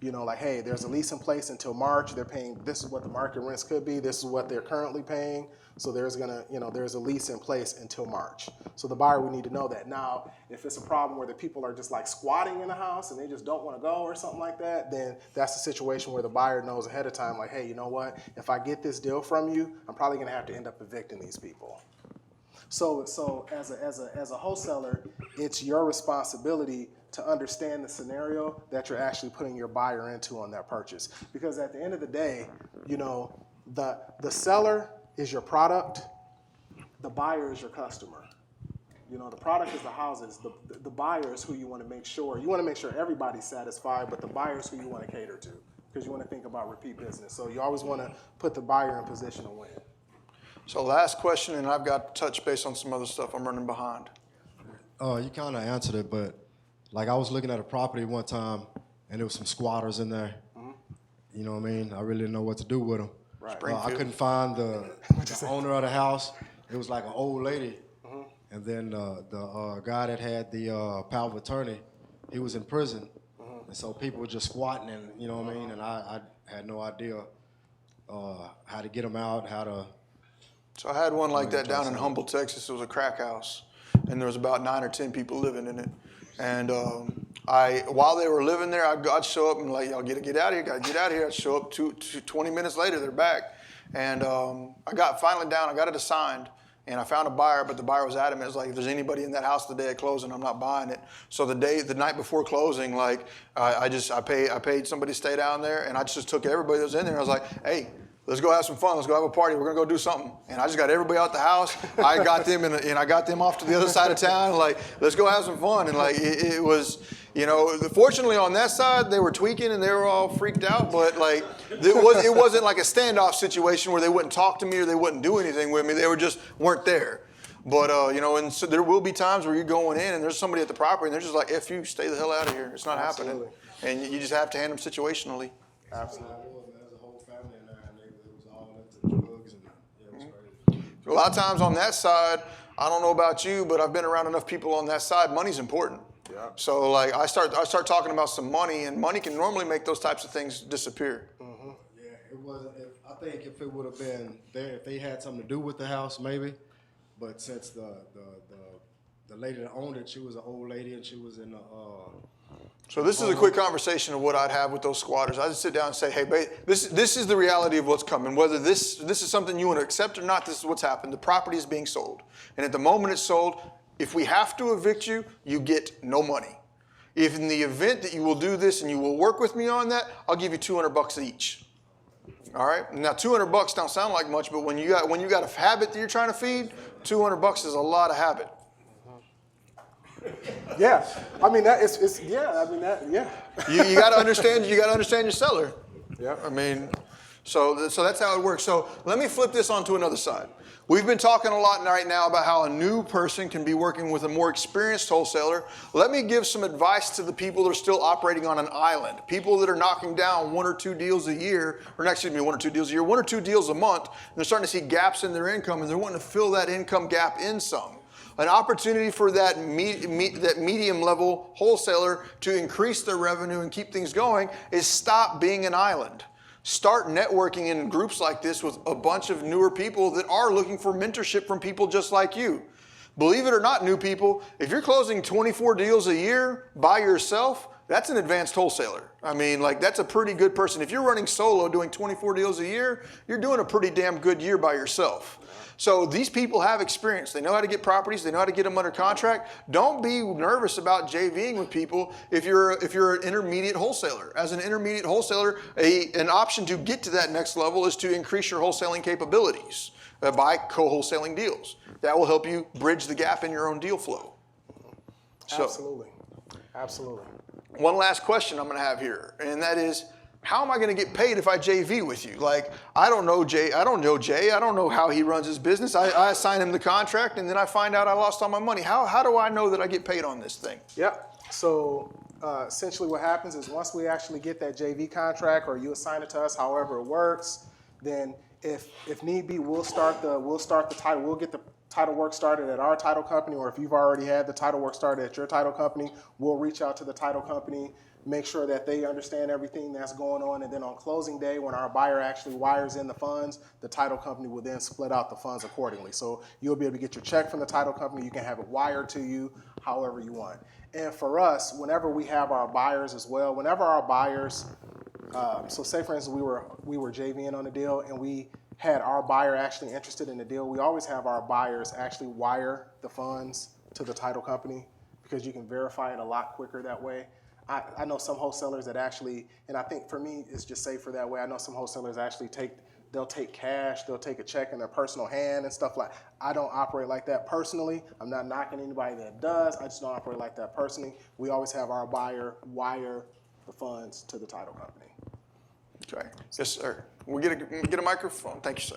Like, hey, there's a lease in place until March. They're paying, this is what the market rents could be. This is what they're currently paying. So there's a lease in place until March. So the buyer would need to know that. Now, if it's a problem where the people are just like squatting in the house and they just don't want to go or something like that, then that's a situation where the buyer knows ahead of time, like, hey, you know what? If I get this deal from you, I'm probably going to have to end up evicting these people. So as a wholesaler, it's your responsibility to understand the scenario that you're actually putting your buyer into on that purchase. Because at the end of the day, the seller is your product, the buyer is your customer. The product is the houses, the buyer is who you want to make sure. You want to make sure everybody's satisfied, but the buyer is who you want to cater to, because you want to think about repeat business. So you always want to put the buyer in position to win.
So last question, and I've got to touch base on some other stuff. I'm running behind.
You kind of answered it, but like, I was looking at a property one time, and there was some squatters in there. Mm-hmm. You know what I mean? I really didn't know what to do with them.
Right.
I couldn't find the owner of the house. It was like an old lady. Mm-hmm. And then the guy that had the power of attorney, he was in prison. Mm-hmm. And so people were just squatting, and you know what I mean? And I had no idea how to get them out, how to...
So I had one like that down in Humble, Texas. It was a crack house, and there was about 9 or 10 people living in it. And While they were living there, I'd show up and like, y'all get out of here, gotta get out of here. I'd show up 20 minutes later, they're back. And I got finally down, I got it assigned, and I found a buyer, but the buyer was adamant. It was like, if there's anybody in that house the day of closing, I'm not buying it. So the night before closing, like I paid somebody to stay down there, and I just took everybody that was in there. I was like, hey, let's go have some fun. Let's go have a party. We're gonna go do something. And I just got everybody out the house. I got them and I got them off to the other side of town. Like, let's go have some fun. And like it was, you know, fortunately on that side they were tweaking and they were all freaked out. But like it wasn't like a standoff situation where they wouldn't talk to me or they wouldn't do anything with me. They weren't there. But you know, and so there will be times where you're going in and there's somebody at the property and they're just like, "F you, stay the hell out of here. It's not happening." And you just have to handle them situationally.
Absolutely.
A lot of times on that side, I don't know about you, but I've been around enough people on that side. Money's important. Yeah. So like I start talking about some money, and money can normally make those types of things disappear.
Mm-hmm. Yeah, it wasn't. I think if it would have been there, if they had something to do with the house, maybe. But since the lady that owned it, she was an old lady, and she was in the.
So this is a quick conversation of what I'd have with those squatters. I just sit down and say, hey, babe, this is the reality of what's coming. Whether this is something you want to accept or not, this is what's happened. The property is being sold. And at the moment it's sold, if we have to evict you, you get no money. If in the event that you will do this and you will work with me on that, I'll give you $200 each. All right? Now, $200 don't sound like much, but when you got a habit that you're trying to feed, $200 is a lot of habit.
Yeah, I mean it's yeah. I mean that yeah.
You got to understand. You got to understand your seller.
Yeah.
I mean, so that's how it works. So let me flip this onto another side. We've been talking a lot right now about how a new person can be working with a more experienced wholesaler. Let me give some advice to the people that are still operating on an island. People that are knocking down 1 or 2 deals a year, or excuse me, 1 or 2 deals a year, 1 or 2 deals a month, and they're starting to see gaps in their income, and they're wanting to fill that income gap in some. An opportunity for that medium level wholesaler to increase their revenue and keep things going is stop being an island. Start networking in groups like this with a bunch of newer people that are looking for mentorship from people just like you. Believe it or not, new people, if you're closing 24 deals a year by yourself, that's an advanced wholesaler. I mean, like that's a pretty good person. If you're running solo doing 24 deals a year, you're doing a pretty damn good year by yourself. So these people have experience. They know how to get properties. They know how to get them under contract. Don't be nervous about JVing with people if you're an intermediate wholesaler. As an intermediate wholesaler, an option to get to that next level is to increase your wholesaling capabilities by co-wholesaling deals. That will help you bridge the gap in your own deal flow. So,
Absolutely.
One last question I'm going to have here, and that is, how am I going to get paid if I JV with you? Like, I don't know Jay. I don't know how he runs his business. I assign him the contract, and then I find out I lost all my money. How do I know that I get paid on this thing?
Yep. So essentially what happens is once we actually get that JV contract or you assign it to us, however it works, then if need be, we'll start the title. We'll get the title work started at our title company, or if you've already had the title work started at your title company, we'll reach out to the title company, make sure that they understand everything that's going on, and then on closing day, when our buyer actually wires in the funds, the title company will then split out the funds accordingly. So you'll be able to get your check from the title company. You can have it wired to you however you want. And for us, whenever we have our buyers as well, whenever our buyers, so say for instance we were JVing on a deal and we had our buyer actually interested in the deal, we always have our buyers actually wire the funds to the title company because you can verify it a lot quicker that way. I know some wholesalers that actually, and I think for me it's just safer that way. I know some wholesalers actually they'll take cash, they'll take a check in their personal hand and stuff like. I don't operate like that personally. I'm not knocking anybody that does. I just don't operate like that personally. We always have our buyer wire the funds to the title company.
Okay. Yes, sir. We'll get a microphone. Thank you, sir.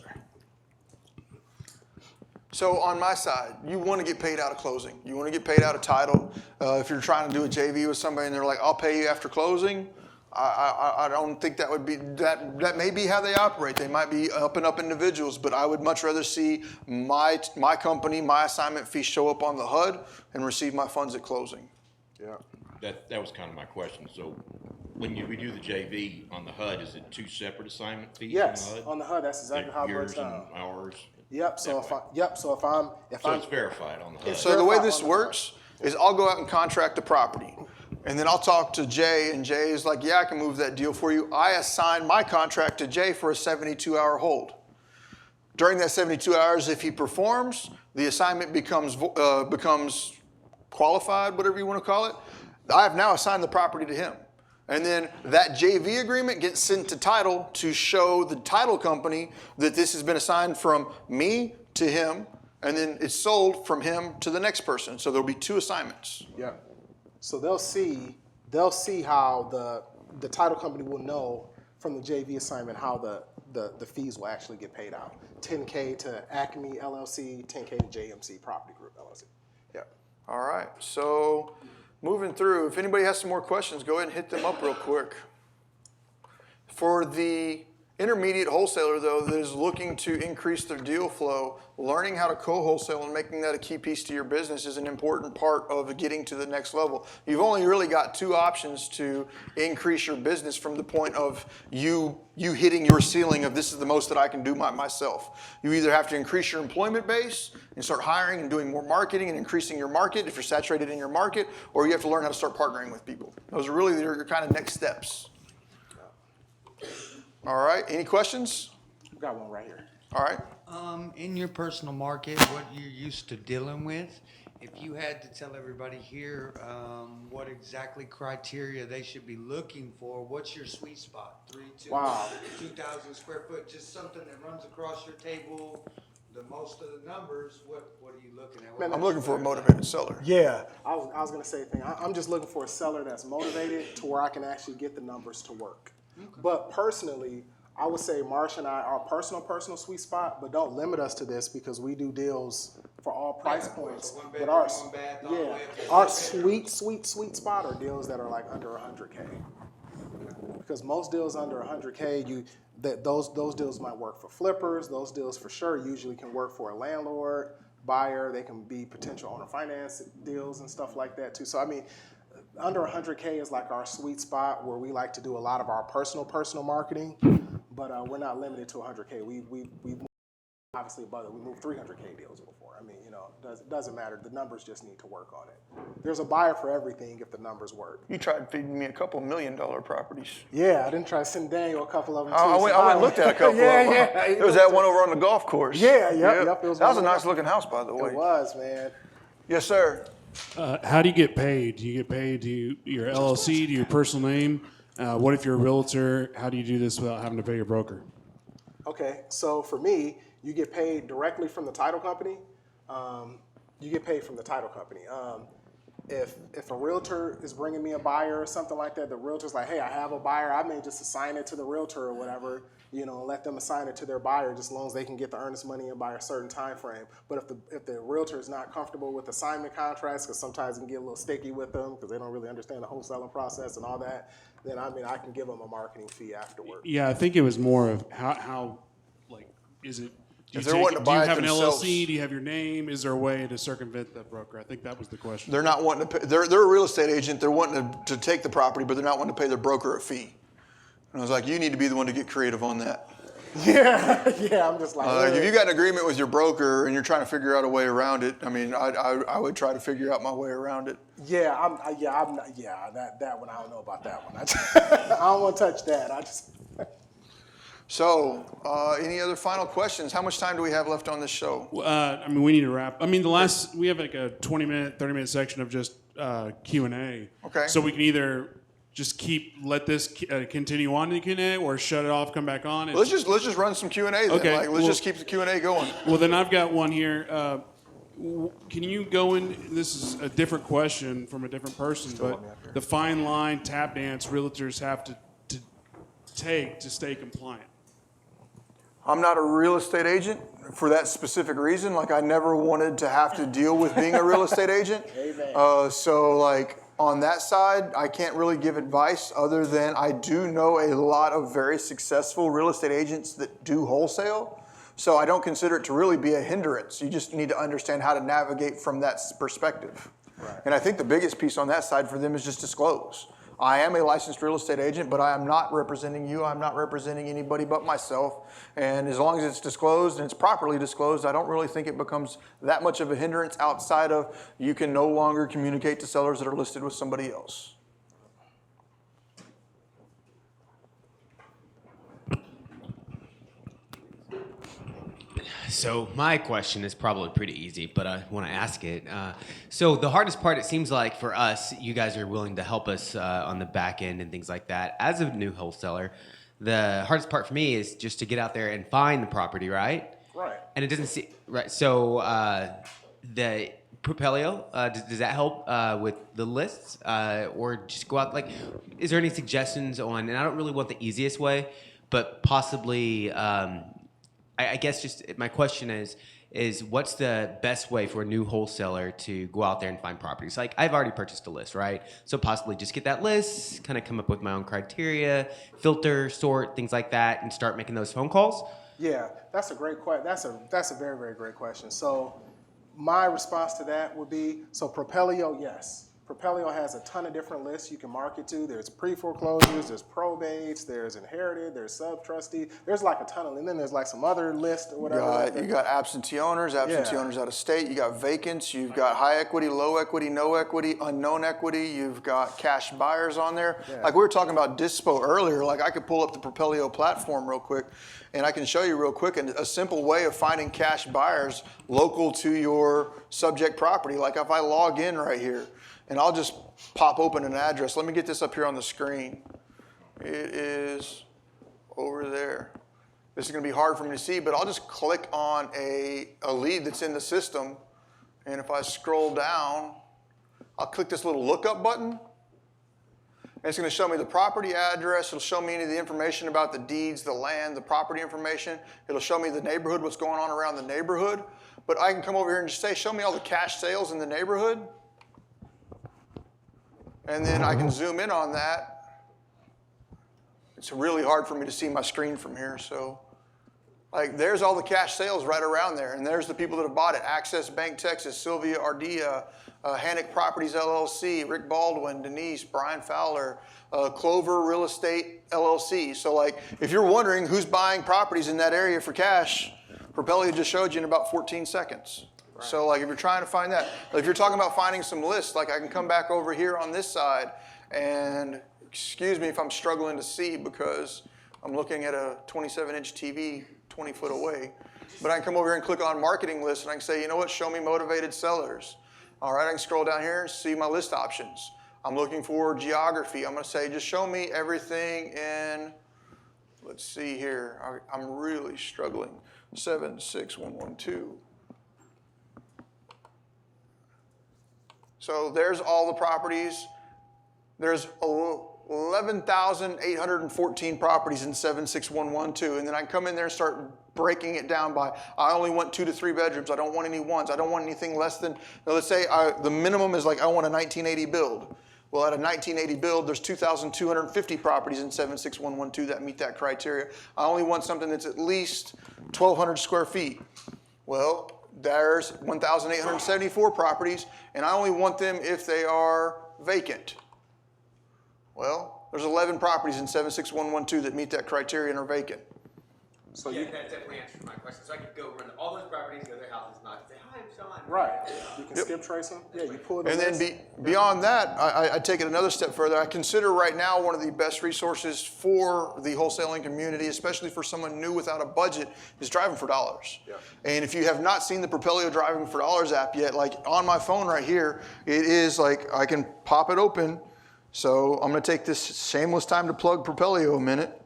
So on my side, you want to get paid out of closing. You want to get paid out of title. If you're trying to do a JV with somebody and they're like, I'll pay you after closing, I don't think that would be, that may be how they operate. They might be up and up individuals, but I would much rather see my company, my assignment fee show up on the HUD and receive my funds at closing.
Yeah.
That was kind of my question. So when we do the JV on the HUD, is it 2 separate assignment fees
Yes,
on the HUD?
on the HUD, that's exactly how it
Yours
breaks down.
and ours?
Yep. So if
So it's verified on the HUD.
So the way this works is I'll go out and contract the property. And then I'll talk to Jay, and Jay is like, yeah, I can move that deal for you. I assign my contract to Jay for a 72-hour hold. During that 72 hours, if he performs, the assignment becomes qualified, whatever you want to call it. I have now assigned the property to him. And then that JV agreement gets sent to title to show the title company that this has been assigned from me to him, and then it's sold from him to the next person. So there'll be 2 assignments.
Yeah. So they'll see how the title company will know from the JV assignment how the fees will actually get paid out. $10K to Acme LLC, $10K to JMC Property Group LLC. Yeah.
All right. So moving through, if anybody has some more questions, go ahead and hit them up real quick. For the intermediate wholesaler, though, that is looking to increase their deal flow, learning how to co-wholesale and making that a key piece to your business is an important part of getting to the next level. You've only really got 2 options to increase your business from the point of you hitting your ceiling of this is the most that I can do myself. You either have to increase your employment base and start hiring and doing more marketing and increasing your market if you're saturated in your market, or you have to learn how to start partnering with people. Those are really your kind of next steps. All right, any questions?
We've got one right here.
All right.
In your personal market, what you're used to dealing with, if you had to tell everybody here what exactly criteria they should be looking for, what's your sweet spot? 2,000 square foot, just something that runs across your table, the most of the numbers, what are you looking at?
I'm looking for a motivated seller.
Yeah, I was going to say a thing. I'm just looking for a seller that's motivated to where I can actually get the numbers to work. Okay. But personally, I would say Marsh and I are personal sweet spot, but don't limit us to this because we do deals for all price points.
So
but our sweet spot are deals that are like under 100K. Because most deals under 100K, those deals might work for flippers. Those deals for sure usually can work for a landlord, buyer. They can be potential owner finance deals and stuff like that too. So I mean, under 100K is like our sweet spot where we like to do a lot of our personal marketing, but we're not limited to 100K. We obviously above it. We moved 300K deals before. I mean, it doesn't matter. The numbers just need to work on it. There's a buyer for everything if the numbers work.
You tried feeding me a couple $1 million properties.
Yeah, I didn't try to send Daniel a couple of them too.
I went and looked at a couple of them.
Yeah.
There was that one over on the golf course.
Yep.
That was a nice looking house, by the way.
It was, man.
Yes, sir.
How do you get paid? Do you get paid to your LLC, to your personal name? What if you're a realtor? How do you do this without having to pay your broker?
Okay, so for me, you get paid directly from the title company. If a realtor is bringing me a buyer or something like that, the realtor's like, hey, I have a buyer. I may just assign it to the realtor or whatever, let them assign it to their buyer just as long as they can get the earnest money in by a certain time frame. But if the realtor is not comfortable with assignment contracts, because sometimes it can get a little sticky with them because they don't really understand the wholesaling process and all that, then I can give them a marketing fee afterward.
Yeah, I think it was more of how is it? Do you have an LLC? Do you have your name? Is there a way to circumvent the broker? I think that was the question.
They're not wanting to pay. They're a real estate agent. They're wanting to take the property, but they're not wanting to pay their broker a fee. And I was like, you need to be the one to get creative on that.
Yeah, I'm just like.
If you got an agreement with your broker and you're trying to figure out a way around it, I mean, I would try to figure out my way around it.
That one I don't know about that one. I don't want to touch that.
So, any other final questions? How much time do we have left on this show?
We need to wrap. We have like a 20-minute, 30-minute section of just Q&A.
Okay.
So we can either just let this continue on to the Q&A or shut it off, come back on.
Let's just run some Q&A then.
Okay.
Let's just keep the Q&A going.
Well, then I've got one here. Can you go in? This is a different question from a different person, but the fine line tap dance realtors have to take to stay compliant.
I'm not a real estate agent for that specific reason. Like, I never wanted to have to deal with being a real estate agent.
Amen.
On that side, I can't really give advice other than I do know a lot of very successful real estate agents that do wholesale. So I don't consider it to really be a hindrance. You just need to understand how to navigate from that perspective.
Right.
And I think the biggest piece on that side for them is just disclose. I am a licensed real estate agent, but I am not representing you. I'm not representing anybody but myself. And as long as it's disclosed and it's properly disclosed, I don't really think it becomes that much of a hindrance outside of you can no longer communicate to sellers that are listed with somebody else.
So my question is probably pretty easy, but I want to ask it. So the hardest part, it seems like for us, you guys are willing to help us on the back end and things like that. As a new wholesaler, the hardest part for me is just to get out there and find the property, right?
Right.
And it doesn't seem right. So the Propelio, does that help with the lists, or just go out? Like, is there any suggestions on? And I don't really want the easiest way, but possibly. I guess just my question is what's the best way for a new wholesaler to go out there and find properties? Like, I've already purchased a list, right? So possibly just get that list, kind of come up with my own criteria, filter, sort, things like that, and start making those phone calls.
Yeah, that's a great question. That's a very, very great question. So my response to that would be, so Propelio, yes. Propelio has a ton of different lists you can market to. There's pre-foreclosures, there's probates, there's inherited, there's sub-trustee. There's like a ton of, and then there's like some other list or whatever.
You got absentee owners out of state. You got vacants. You've got high equity, low equity, no equity, unknown equity. You've got cash buyers on there.
Yeah.
Like we were talking about Dispo earlier. Like I could pull up the Propelio platform real quick, and I can show you real quick a simple way of finding cash buyers local to your subject property. Like if I log in right here, and I'll just pop open an address. Let me get this up here on the screen. It is over there. This is going to be hard for me to see, but I'll just click on a lead that's in the system. And if I scroll down, I'll click this little lookup button. And it's going to show me the property address. It'll show me any of the information about the deeds, the land, the property information. It'll show me the neighborhood, what's going on around the neighborhood. But I can come over here and just say, show me all the cash sales in the neighborhood. And then I can zoom in on that. It's really hard for me to see my screen from here. So like there's all the cash sales right around there. And there's the people that have bought it. Access Bank Texas, Sylvia Ardea, Hannock Properties LLC, Rick Baldwin, Denise, Brian Fowler, Clover Real Estate LLC. So like if you're wondering who's buying properties in that area for cash, Propelio just showed you in about 14 seconds. Right. So like if you're trying to find that, if you're talking about finding some lists, like I can come back over here on this side and excuse me if I'm struggling to see because I'm looking at a 27-inch TV 20 foot away. But I can come over here and click on marketing lists and I can say, you know what, show me motivated sellers. All right, I can scroll down here and see my list options. I'm looking for geography. I'm going to say, just show me everything in, let's see here. I'm really struggling. 76112. So there's all the properties. There's 11,814 properties in 76112. And then I can come in there and start breaking it down by, I only want 2 to 3 bedrooms. I don't want any ones. I don't want anything less than, let's say the minimum is like, I want a 1980 build. Well, at a 1980 build, there's 2,250 properties in 76112 that meet that criteria. I only want something that's at least 1,200 square feet. Well, there's 1,874 properties, and I only want them if they are vacant. Well, there's 11 properties in 76112 that meet that criteria and are vacant.
So yeah, that definitely answers my question. So I could go run all those properties, go to their houses, not say, hi, I'm Sean.
Right. You can skip trace them. Yeah, you pull it.
And then beyond that, I take it another step further. I consider right now one of the best resources for the wholesaling community, especially for someone new without a budget, is Driving for Dollars. Yeah. And if you have not seen the Propelio Driving for Dollars app yet, like on my phone right here, it is like I can pop it open. So I'm going to take this shameless time to plug Propelio a minute.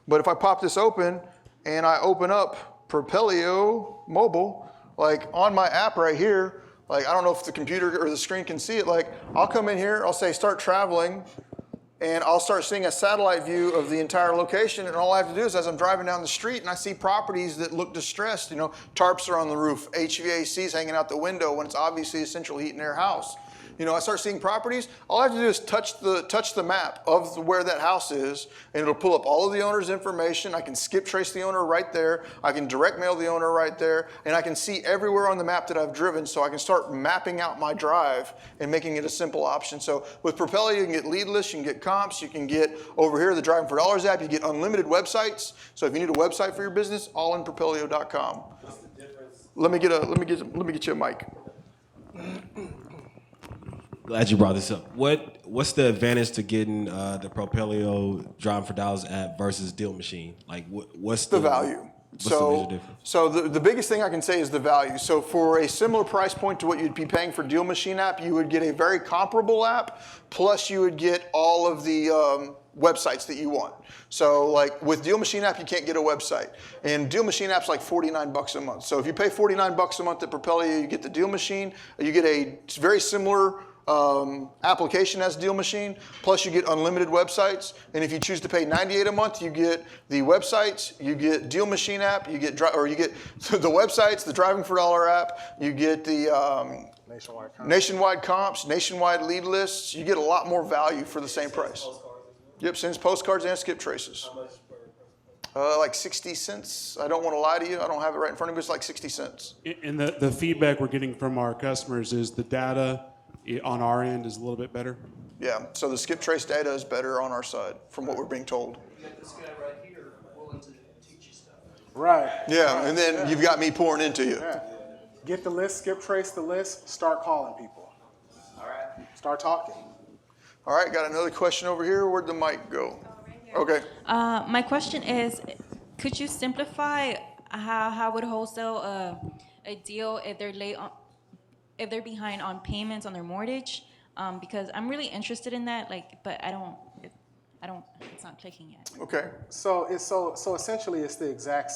But if I pop this open and I open up Propelio mobile, like on my app right here, like I don't know if the computer or the screen can see it, like I'll come in here, I'll say start traveling, and I'll start seeing a satellite view of the entire location, and all I have to do is as I'm driving down the street and I see properties that look distressed, you know, tarps are on the roof, HVAC's hanging out the window when it's obviously a central heat in their house. You know, I start seeing properties, all I have to do is touch the map of where that house is, and it'll pull up all of the owner's information. I can skip trace the owner right there. I can direct mail the owner right there, and I can see everywhere on the map that I've driven, so I can start mapping out my drive and making it a simple option. So with Propelio, you can get lead lists, you can get comps, you can get over here the Driving for Dollars app, you get unlimited websites. So if you need a website for your business, all in Propelio.com.
What's the difference?
Let me get you a mic.
Glad you brought this up. What's the advantage to getting the Propelio Driving for Dollars app versus Deal Machine? Like, what's
The value.
What's the major difference?
So the biggest thing I can say is the value. So for a similar price point to what you'd be paying for Deal Machine app, you would get a very comparable app, plus you would get all of the websites that you want. So like with Deal Machine app, you can't get a website. And Deal Machine app's like $49 a month. So if you pay $49 a month at Propelio, you get the Deal Machine, you get a very similar application as Deal Machine, plus you get unlimited websites. And if you choose to pay $98 a month, you get the websites, you get Deal Machine app, you get the websites, the Driving for Dollar app, you get the nationwide comps, nationwide lead lists. You get a lot more value for the same price. Yep, sends postcards and skip traces. Like 60 cents. I don't want to lie to you. I don't have it right in front of me. It's like 60 cents.
And the feedback we're getting from our customers is the data on our end is a little bit better.
Yeah, so the skip trace data is better on our side from what we're being told.
You got this guy right here willing to teach you stuff.
Right.
Yeah, and then you've got me pouring into you.
Yeah. Get the list, skip trace the list, start calling people.
All right.
Start talking.
All right, got another question over here. Where'd the mic go? Okay.
My question is, could you simplify how would wholesale a deal if they're late on, if they're behind on payments on their mortgage? Because I'm really interested in that, but I don't. It's not clicking yet.
Okay.
So essentially it's the exact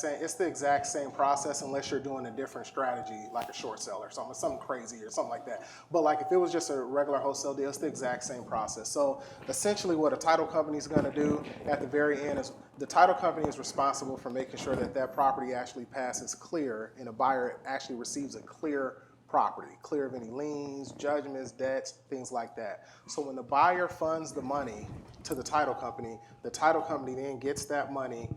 same process unless you're doing a different strategy like a short sale or something crazy or something like that. But like if it was just a regular wholesale deal, it's the exact same process. So essentially what a title company is going to do at the very end is the title company is responsible for making sure that that property actually passes clear and a buyer actually receives a clear property, clear of any liens, judgments, debts, things like that. So when the buyer funds the money to the title company then gets that money,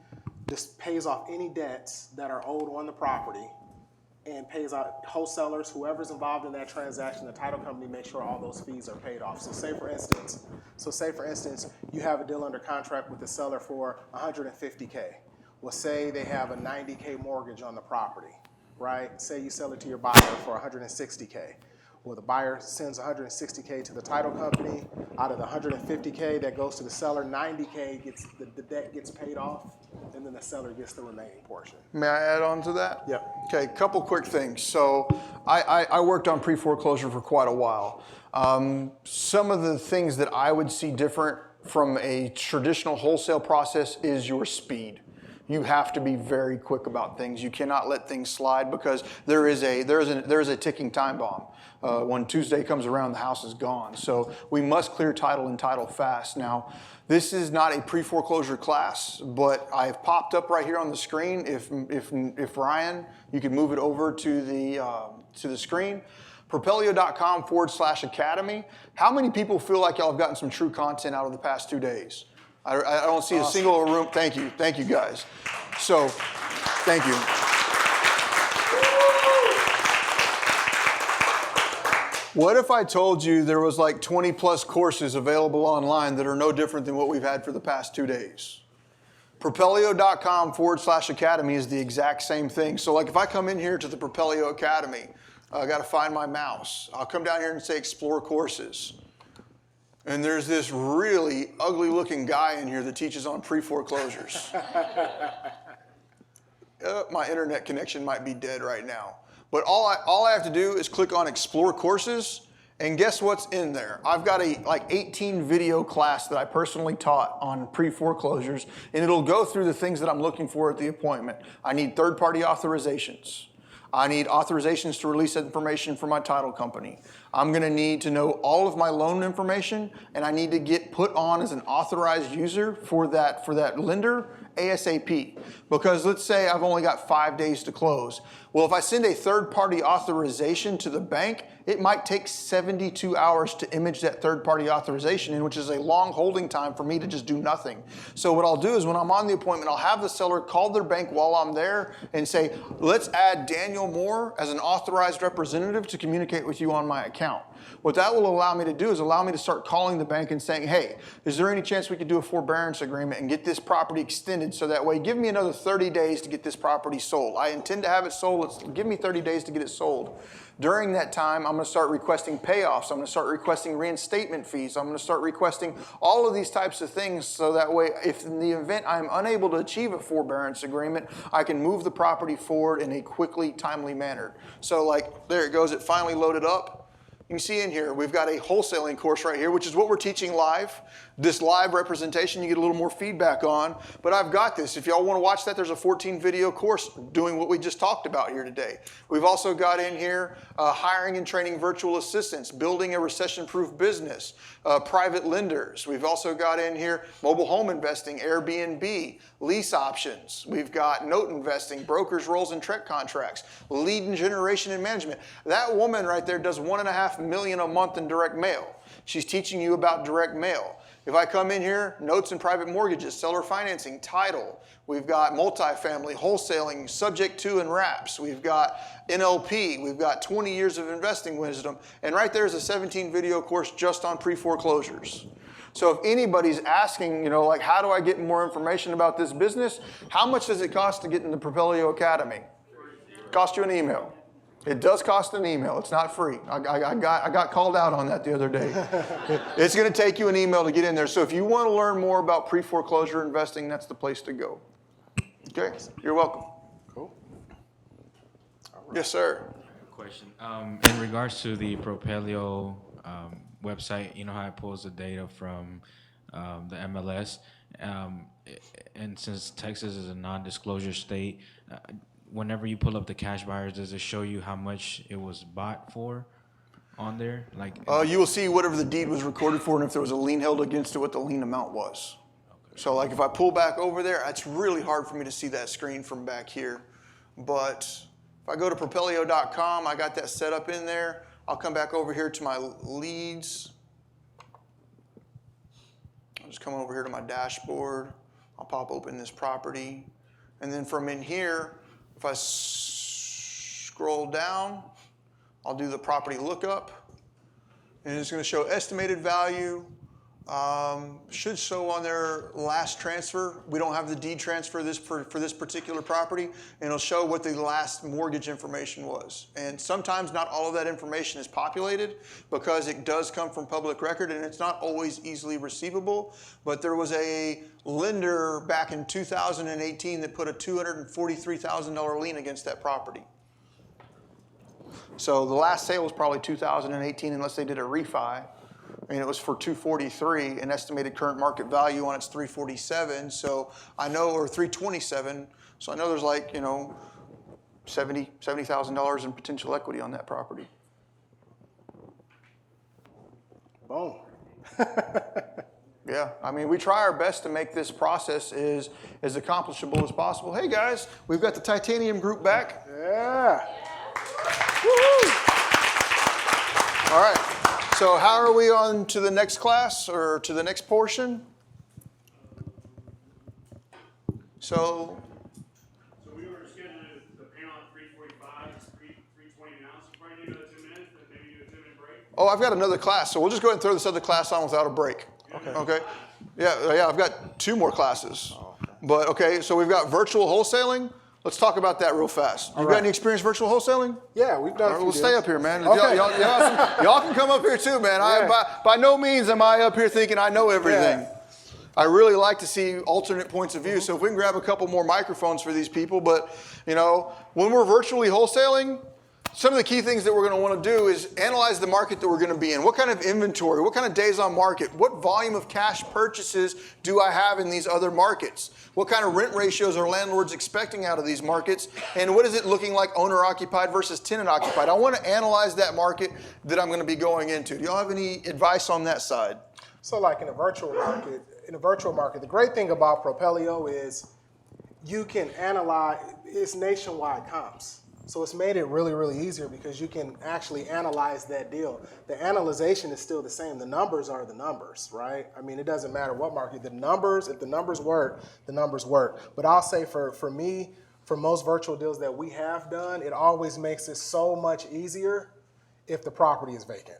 just pays off any debts that are owed on the property and pays out wholesalers, whoever's involved in that transaction, the title company makes sure all those fees are paid off. So say for instance, you have a deal under contract with the seller for $150K. Well, say they have a $90K mortgage on the property. Right? Say you sell it to your buyer for $160K. Well, the buyer sends $160K to the title company. Out of the $150K that goes to the seller, $90K gets the debt gets paid off, and then the seller gets the remaining portion.
May I add on to that?
Yep.
Okay, couple quick things. So I worked on pre-foreclosure for quite a while. Some of the things that I would see different from a traditional wholesale process is your speed. You have to be very quick about things. You cannot let things slide because there is a ticking time bomb. When Tuesday comes around, the house is gone. So we must clear title and title fast. Now, this is not a pre-foreclosure class, but I've popped up right here on the screen. If Ryan, you could move it over to the screen. Propelio.com/academy. How many people feel like y'all have gotten some true content out of the past 2 days? I don't see a single room. Thank you guys. So, thank you. What if I told you there was like 20 plus courses available online that are no different than what we've had for the past 2 days? Propelio.com/academy is the exact same thing. So like if I come in here to the Propelio Academy, I got to find my mouse. I'll come down here and say explore courses. And there's this really ugly looking guy in here that teaches on pre-foreclosures. My internet connection might be dead right now. But all I have to do is click on explore courses, and guess what's in there? I've got a 18 video class that I personally taught on pre-foreclosures, and it'll go through the things that I'm looking for at the appointment. I need third-party authorizations. I need authorizations to release information from my title company. I'm going to need to know all of my loan information, and I need to get put on as an authorized user for that lender ASAP. Because let's say I've only got 5 days to close. Well, if I send a third-party authorization to the bank, it might take 72 hours to image that third-party authorization in, which is a long holding time for me to just do nothing. So what I'll do is when I'm on the appointment, I'll have the seller call their bank while I'm there and say, let's add Daniel Moore as an authorized representative to communicate with you on my account. What that will allow me to do is allow me to start calling the bank and saying, hey, is there any chance we could do a forbearance agreement and get this property extended so that way give me another 30 days to get this property sold. I intend to have it sold give me 30 days to get it sold. During that time, I'm going to start requesting payoffs. I'm going to start requesting reinstatement fees. I'm going to start requesting all of these types of things so that way, if in the event I'm unable to achieve a forbearance agreement, I can move the property forward in a quickly, timely manner. So like, there it goes. It finally loaded up. You can see in here, we've got a wholesaling course right here, which is what we're teaching live. This live representation, you get a little more feedback on, but I've got this. If y'all want to watch that, there's a 14 video course doing what we just talked about here today. We've also got in here hiring and training virtual assistants, building a recession-proof business, private lenders. We've also got in here mobile home investing, Airbnb, lease options. We've got note investing, brokers, rolls, and trek contracts, lead generation and management. That woman right there does $1.5 million a month in direct mail. She's teaching you about direct mail. If I come in here, notes and private mortgages, seller financing, title. We've got multifamily, wholesaling, subject to and wraps. We've got NLP. We've got 20 years of investing wisdom. And right there is a 17 video course just on pre-foreclosures. So if anybody's asking, like, how do I get more information about this business? How much does it cost to get in the Propelio Academy? Cost you an email. It does cost an email. It's not free. I got called out on that the other day. It's going to take you an email to get in there. So if you want to learn more about pre-foreclosure investing, that's the place to go. Okay? You're welcome.
Cool.
Yes, sir.
Question. In regards to the Propelio website, you know how it pulls the data from the MLS, and since Texas is a non-disclosure state, whenever you pull up the cash buyers, does it show you how much it was bought for on there? Like,
you will see whatever the deed was recorded for, and if there was a lien held against it, what the lien amount was. Okay. So like if I pull back over there, it's really hard for me to see that screen from back here. But if I go to Propelio.com, I got that set up in there. I'll come back over here to my leads. I'll just come over here to my dashboard. I'll pop open this property. And then from in here, if I scroll down, I'll do the property lookup. And it's going to show estimated value. Should show on their last transfer. We don't have the deed transfer for this particular property. And it'll show what the last mortgage information was. And sometimes not all of that information is populated because it does come from public record and it's not always easily receivable. But there was a lender back in 2018 that put a $243,000 lien against that property. So the last sale was probably 2018 unless they did a refi. And it was for $243, an estimated current market value on it's $347. So I know, or $327. So I know there's like, $70,000 in potential equity on that property.
Boom.
Yeah, I mean, we try our best to make this process as accomplishable as possible. Hey guys, we've got the Titanium group back.
Yeah.
Woo-hoo. All right. So how are we on to the next class or to the next portion? So
we were scheduled the panel at 3:45. It's 3:20 now. So probably need another 2 minutes, but maybe do a 2-minute break.
Oh, I've got another class, so we'll just go ahead and throw this other class on without a break. Okay. Yeah, I've got 2 more classes. But okay, so we've got virtual wholesaling. Let's talk about that real fast. You got any experience virtual wholesaling?
Yeah, we've done.
We'll stay up here, man.
Okay.
Y'all can come up here too, man.
Yeah.
By no means am I up here thinking I know everything.
Yeah.
I really like to see alternate points of view. So if we can grab a couple more microphones for these people, but when we're virtually wholesaling, some of the key things that we're going to want to do is analyze the market that we're going to be in. What kind of inventory? What kind of days on market? What volume of cash purchases do I have in these other markets? What kind of rent ratios are landlords expecting out of these markets? And what is it looking like owner-occupied versus tenant-occupied? I want to analyze that market that I'm going to be going into. Do y'all have any advice on that side?
So like in a virtual market, the great thing about Propelio is you can analyze, it's nationwide comps. So it's made it really, really easier because you can actually analyze that deal. The analyzation is still the same. The numbers are the numbers, right? I mean, it doesn't matter what market. The numbers, if the numbers work, the numbers work. But I'll say for me, for most virtual deals that we have done, it always makes it so much easier if the property is vacant.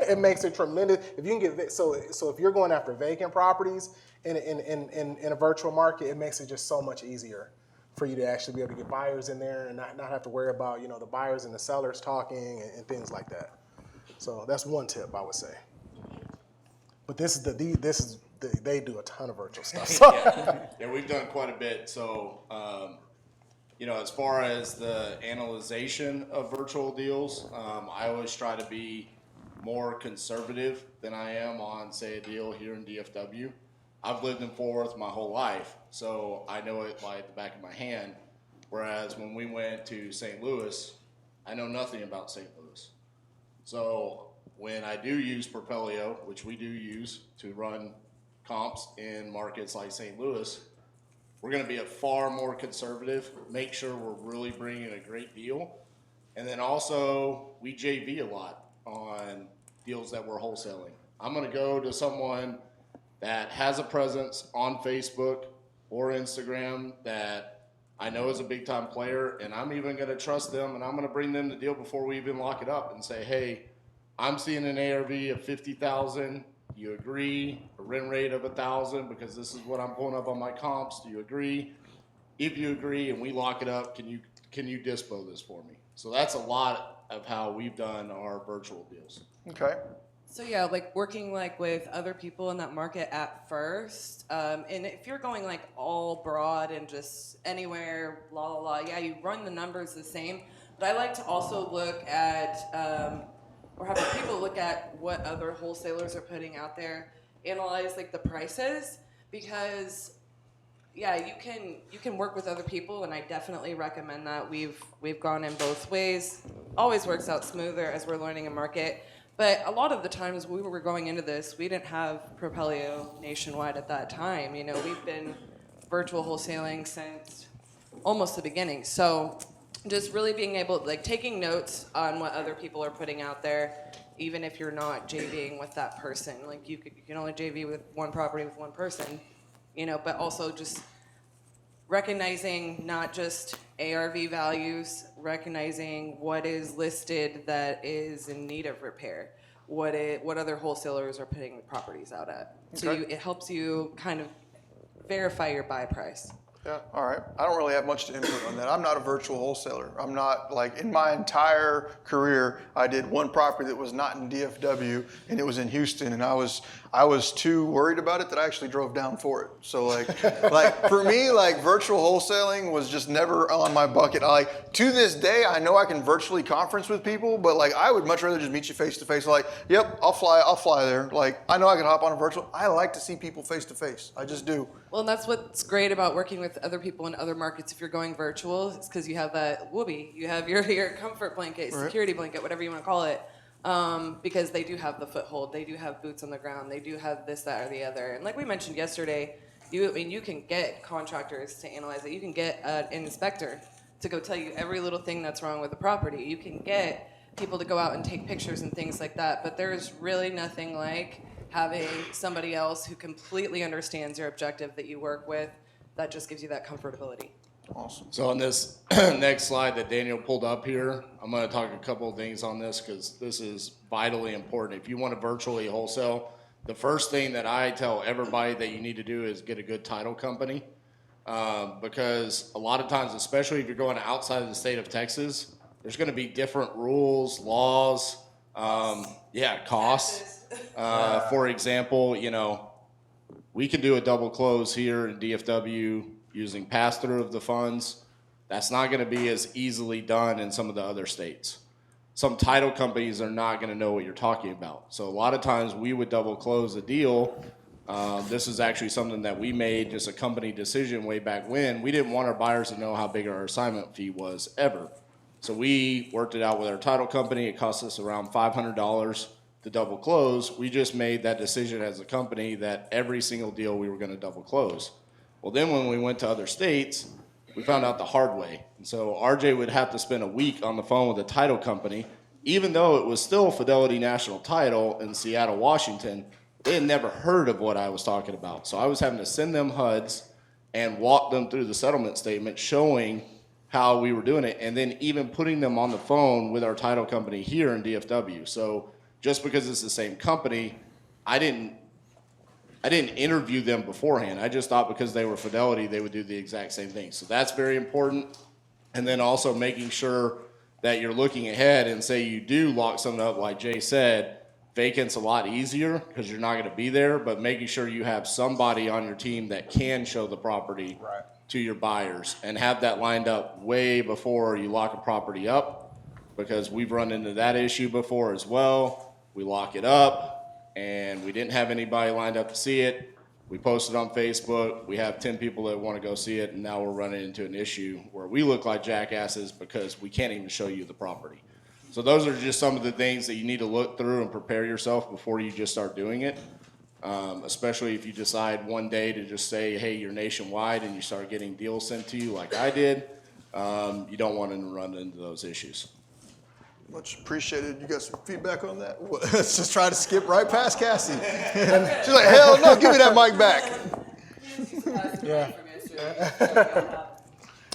It makes it tremendous. If you can get so if you're going after vacant properties in a virtual market, it makes it just so much easier for you to actually be able to get buyers in there and not have to worry about, the buyers and the sellers talking and things like that. So that's one tip I would say. But they do a ton of virtual stuff. So.
Yeah, we've done quite a bit. So, as far as the analyzation of virtual deals, I always try to be more conservative than I am on, say, a deal here in DFW. I've lived in Fort Worth my whole life, so I know it like the back of my hand. Whereas when we went to St. Louis, I know nothing about St. Louis. So when I do use Propelio, which we do use to run comps in markets like St. Louis, we're going to be a far more conservative, make sure we're really bringing a great deal. And then also we JV a lot on deals that we're wholesaling. I'm going to go to someone that has a presence on Facebook or Instagram that I know is a big time player, and I'm even going to trust them, and I'm going to bring them the deal before we even lock it up and say, hey, I'm seeing an ARV of 50,000. Do you agree? A rent rate of 1,000 because this is what I'm pulling up on my comps. Do you agree? If you agree and we lock it up, can you dispo this for me? So that's a lot of how we've done our virtual deals.
Okay.
So yeah, like working like with other people in that market at first, and if you're going like all broad and just anywhere, la la la, yeah, you run the numbers the same. But I like to also look at, or have people look at what other wholesalers are putting out there, analyze like the prices, because yeah, you can work with other people, and I definitely recommend that. We've gone in both ways. Always works out smoother as we're learning a market. But a lot of the times we were going into this, we didn't have Propelio nationwide at that time. We've been virtual wholesaling since almost the beginning. So just really being able, like taking notes on what other people are putting out there, even if you're not JVing with that person. Like you can only JV with one property with one person, but also just recognizing not just ARV values, recognizing what is listed that is in need of repair, what other wholesalers are putting properties out at. So
Okay.
it helps you kind of verify your buy price.
Yeah, all right. I don't really have much to input on that. I'm not a virtual wholesaler. I'm not, like, in my entire career, I did one property that was not in DFW, and it was in Houston, and I was too worried about it that I actually drove down for it. So, like for me, like, virtual wholesaling was just never on my bucket. To this day, I know I can virtually conference with people, but, like, I would much rather just meet you face to face. Like, yep, I'll fly there. Like, I know I can hop on a virtual. I like to see people face to face. I just do.
Well, and that's what's great about working with other people in other markets. If you're going virtual, it's because you have that whoopee, you have your comfort blanket, security blanket, whatever you want to call it, because they do have the foothold, they do have boots on the ground, they do have this, that, or the other. And like we mentioned yesterday, you can get contractors to analyze it. You can get an inspector to go tell you every little thing that's wrong with the property. You can get people to go out and take pictures and things like that. But there's really nothing like having somebody else who completely understands your objective that you work with, that just gives you that comfortability.
Awesome.
So on this next slide that Daniel pulled up here, I'm going to talk a couple of things on this because this is vitally important. If you want to virtually wholesale, the first thing that I tell everybody that you need to do is get a good title company, because a lot of times, especially if you're going outside of the state of Texas, there's going to be different rules, laws, costs. For example, we can do a double close here in DFW using pass-through of the funds. That's not going to be as easily done in some of the other states. Some title companies are not going to know what you're talking about. So a lot of times we would double close a deal. This is actually something that we made, just a company decision way back when. We didn't want our buyers to know how big our assignment fee was ever. So we worked it out with our title company. It cost us around $500 to double close. We just made that decision as a company that every single deal we were going to double close. Well, then when we went to other states, we found out the hard way. And so RJ would have to spend a week on the phone with a title company, even though it was still Fidelity National Title in Seattle, Washington. They had never heard of what I was talking about. So I was having to send them HUDs and walk them through the settlement statement showing how we were doing it, and then even putting them on the phone with our title company here in DFW. So just because it's the same company, I didn't I didn't interview them beforehand. I just thought because they were Fidelity, they would do the exact same thing. So that's very important. And then also making sure that you're looking ahead and say you do lock something up, like Jay said, vacant's a lot easier because you're not going to be there, but making sure you have somebody on your team that can show the property to your buyers and have that lined up way before you lock a property up, because we've run into that issue before as well. We lock it up and we didn't have anybody lined up to see it. We posted on Facebook. We have 10 people that want to go see it, and now we're running into an issue where we look like jackasses because we can't even show you the property. So those are just some of the things that you need to look through and prepare yourself before you just start doing it. Especially if you decide one day to just say, hey, you're nationwide, and you start getting deals sent to you like I did. You don't want to run into those issues.
Much appreciated. You got some feedback on that? Let's just try to skip right past Cassie. She's like, hell no, give me that mic back.
Yeah.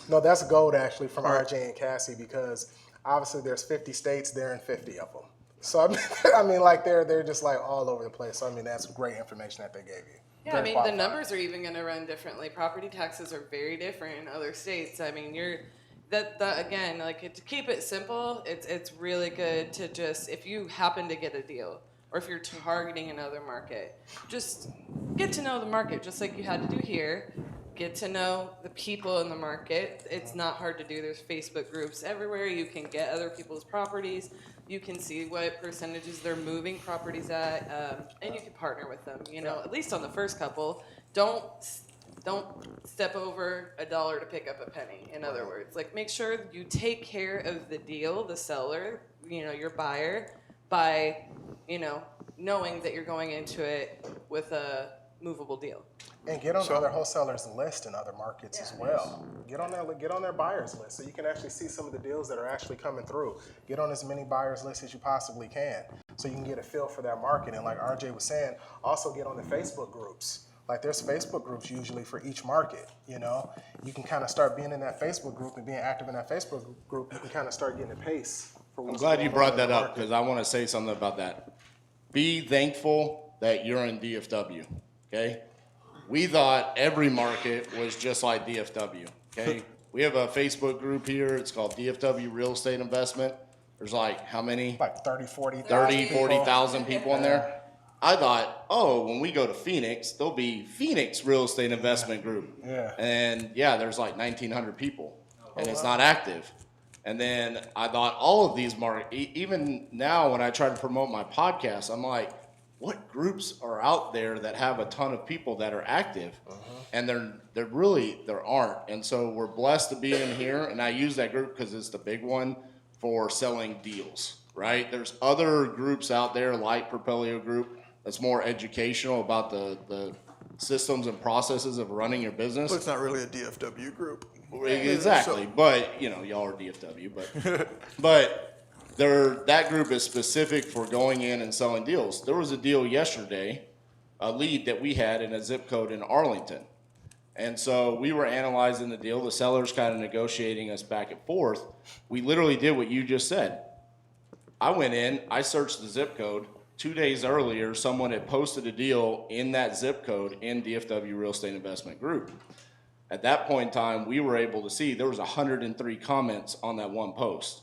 No, that's gold actually from RJ and Cassie, because obviously there's 50 states, they're in 50 of them. So I mean, like they're just like all over the place. So I mean, that's great information that they gave you.
Yeah, I mean, the numbers are even going to run differently. Property taxes are very different in other states. I mean, again, like, to keep it simple, it's really good to just, if you happen to get a deal, or if you're targeting another market, just get to know the market, just like you had to do here. Get to know the people in the market. It's not hard to do. There's Facebook groups everywhere. You can get other people's properties. You can see what percentages they're moving properties at, and you can partner with them. You know, at least on the first couple. Don't step over $1 to pick up a penny. In other words, like, make sure you take care of the deal, the seller, you know, your buyer, by, you know, knowing that you're going into it with a movable deal.
And get on other wholesalers' list in other markets as well. Get on their buyers list so you can actually see some of the deals that are actually coming through. Get on as many buyers lists as you possibly can so you can get a feel for that market. And like RJ was saying, also get on the Facebook groups. Like, there's Facebook groups usually for each market, you know. You can kind of start being in that Facebook group and being active in that Facebook group. You can kind of start getting a pace.
I'm glad you brought that up, because I want to say something about that. Be thankful that you're in DFW, okay? We thought every market was just like DFW, okay? We have a Facebook group here. It's called DFW Real Estate Investment. There's like how many?
Like 40,000
people in there. I thought, oh, when we go to Phoenix, there'll be Phoenix Real Estate Investment Group.
Yeah.
And yeah, there's like 1,900 people, and it's not active. And then I thought all of these markets, even now when I try to promote my podcast, I'm like, what groups are out there that have a ton of people that are active? And there aren't. And so we're blessed to be in here, and I use that group because it's the big one for selling deals, right? There's other groups out there like Propelio Group that's more educational about the systems and processes of running your business.
But it's not really a DFW group.
Exactly, but you know, y'all are DFW, but that group is specific for going in and selling deals. There was a deal yesterday, a lead that we had in a zip code in Arlington. And so we were analyzing the deal, the seller's kind of negotiating us back and forth. We literally did what you just said. I went in, I searched the zip code. 2 days earlier, someone had posted a deal in that zip code in DFW Real Estate Investment Group. At that point in time, we were able to see there was 103 comments on that one post.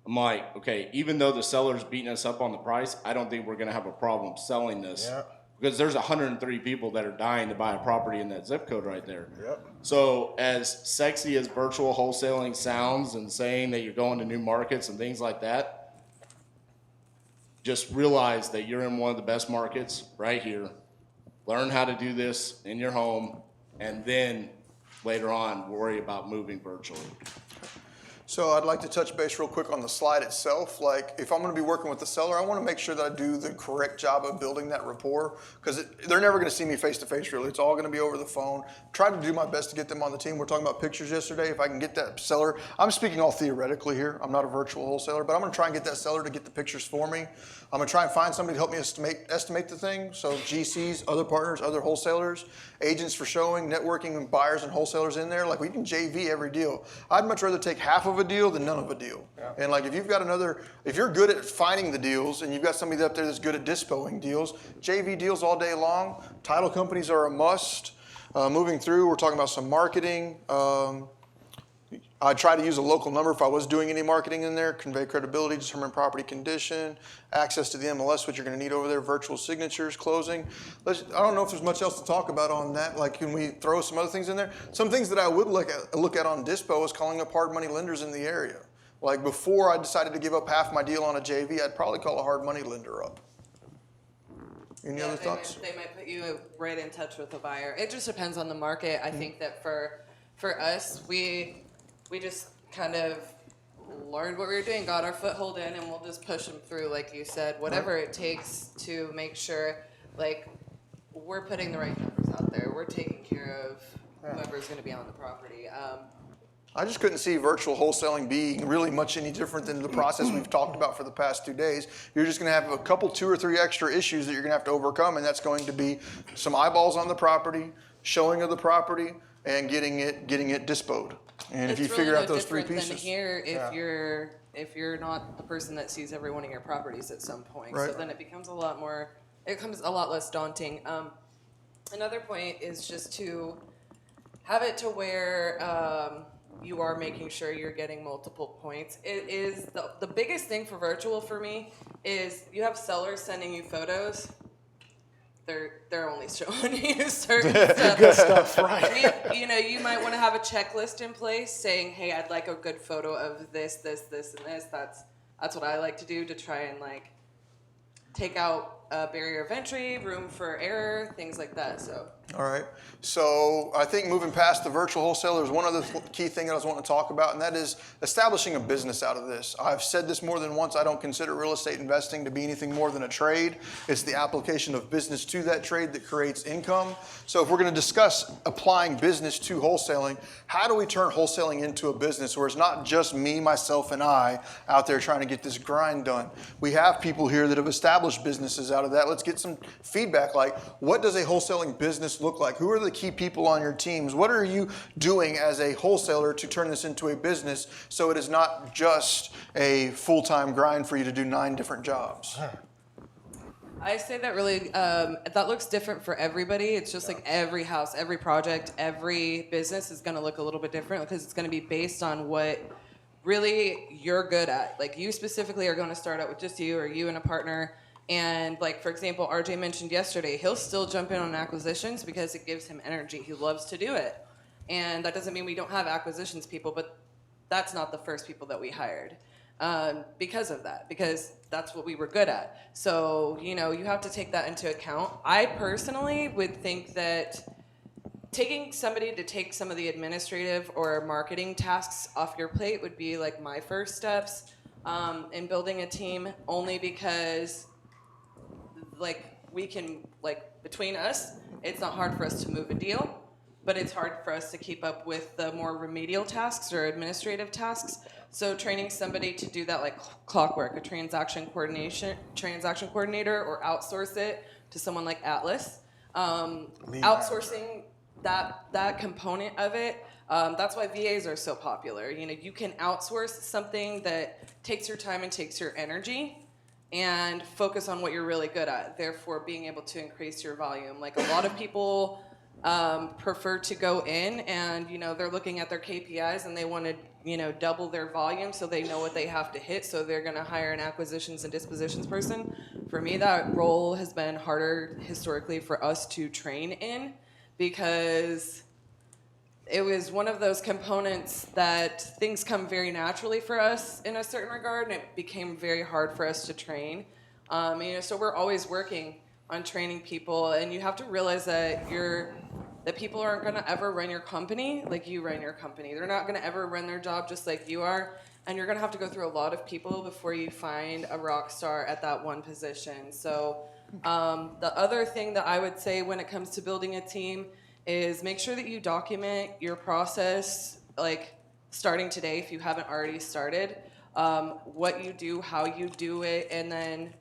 I'm like, okay, even though the seller's beating us up on the price, I don't think we're going to have a problem selling this.
Yeah.
Because there's 103 people that are dying to buy a property in that zip code right there.
Yep.
So as sexy as virtual wholesaling sounds and saying that you're going to new markets and things like that, just realize that you're in one of the best markets right here. Learn how to do this in your home, and then later on worry about moving virtually.
So I'd like to touch base real quick on the slide itself. Like, if I'm going to be working with the seller, I want to make sure that I do the correct job of building that rapport, because they're never going to see me face to face, really. It's all going to be over the phone. Try to do my best to get them on the team. We're talking about pictures yesterday. If I can get that seller, I'm speaking all theoretically here. I'm not a virtual wholesaler, but I'm going to try and get that seller to get the pictures for me. I'm going to try and find somebody to help me estimate the thing. So GCs, other partners, other wholesalers, agents for showing, networking, and buyers and wholesalers in there. Like, we can JV every deal. I'd much rather take half of a a deal than none of a deal. And like if you're good at finding the deals and you've got somebody up there that's good at dispoing deals, JV deals all day long. Title companies are a must. Moving through, we're talking about some marketing. I try to use a local number if I was doing any marketing in there, convey credibility, determine property condition, access to the MLS, what you're going to need over there, virtual signatures, closing. I don't know if there's much else to talk about on that. Like, can we throw some other things in there? Some things that I would look at on dispo is calling up hard money lenders in the area. Like before I decided to give up half my deal on a JV, I'd probably call a hard money lender up. Any other thoughts?
They might put you right in touch with a buyer. It just depends on the market. I think that for us, we just kind of learned what we were doing, got our foothold in, and we'll just push them through, like you said, whatever it takes to make sure, like, we're putting the right numbers out there. We're taking care of whoever's going to be on the property.
I just couldn't see virtual wholesaling being really much any different than the process we've talked about for the past 2 days. You're just going to have a couple, 2 or 3 extra issues that you're going to have to overcome, and that's going to be some eyeballs on the property, showing of the property, and getting it dispoed. And
It's
if you
really
figure
no
out those 3
different
pieces,
than here, if you're not the person that sees every one of your properties at some point,
Right.
so then it becomes a lot less daunting. Another point is just to have it to where you are making sure you're getting multiple points. It is the biggest thing for virtual for me is you have sellers sending you photos. They're only showing you certain stuff.
Good stuff, right?
You might want to have a checklist in place saying, hey, I'd like a good photo of this, this, this, and this. That's what I like to do to try and like take out barrier of entry, room for error, things like that. So.
all right. So I think moving past the virtual wholesaler, there's one other key thing that I was wanting to talk about, and that is establishing a business out of this. I've said this more than once. I don't consider real estate investing to be anything more than a trade. It's the application of business to that trade that creates income. So if we're going to discuss applying business to wholesaling, how do we turn wholesaling into a business where it's not just me, myself, and I out there trying to get this grind done? We have people here that have established businesses out of that. Let's get some feedback. Like, what does a wholesaling business look like? Who are the key people on your teams? What are you doing as a wholesaler to turn this into a business so it is not just a full-time grind for you to do 9 different jobs?
I say that really, that looks different for everybody. It's just like every house, every project, every business is going to look a little bit different because it's going to be based on what really you're good at. Like you specifically are going to start out with just you or you and a partner. And like, for example, RJ mentioned yesterday, he'll still jump in on acquisitions because it gives him energy. He loves to do it. And that doesn't mean we don't have acquisitions people, but that's not the first people that we hired because of that, because that's what we were good at. So, you have to take that into account. I personally would think that taking somebody to take some of the administrative or marketing tasks off your plate would be like my first steps in building a team, only because like we can, like between us, it's not hard for us to move a deal, but it's hard for us to keep up with the more remedial tasks or administrative tasks. So training somebody to do that like clockwork, a transaction coordinator, or outsource it to someone like Atlas. Outsourcing that component of it, that's why VAs are so popular. You can outsource something that takes your time and takes your energy and focus on what you're really good at, therefore being able to increase your volume. Like a lot of people prefer to go in and, they're looking at their KPIs and they want to, double their volume so they know what they have to hit, so they're going to hire an acquisitions and dispositions person. For me, that role has been harder historically for us to train in because it was one of those components that things come very naturally for us in a certain regard, and it became very hard for us to train. So we're always working on training people, and you have to realize that people aren't going to ever run your company like you run your company. They're not going to ever run their job just like you are, and you're going to have to go through a lot of people before you find a rock star at that one position. So the other thing that I would say when it comes to building a team is make sure that you document your process, like starting today if you haven't already started, what you do, how you do it, and then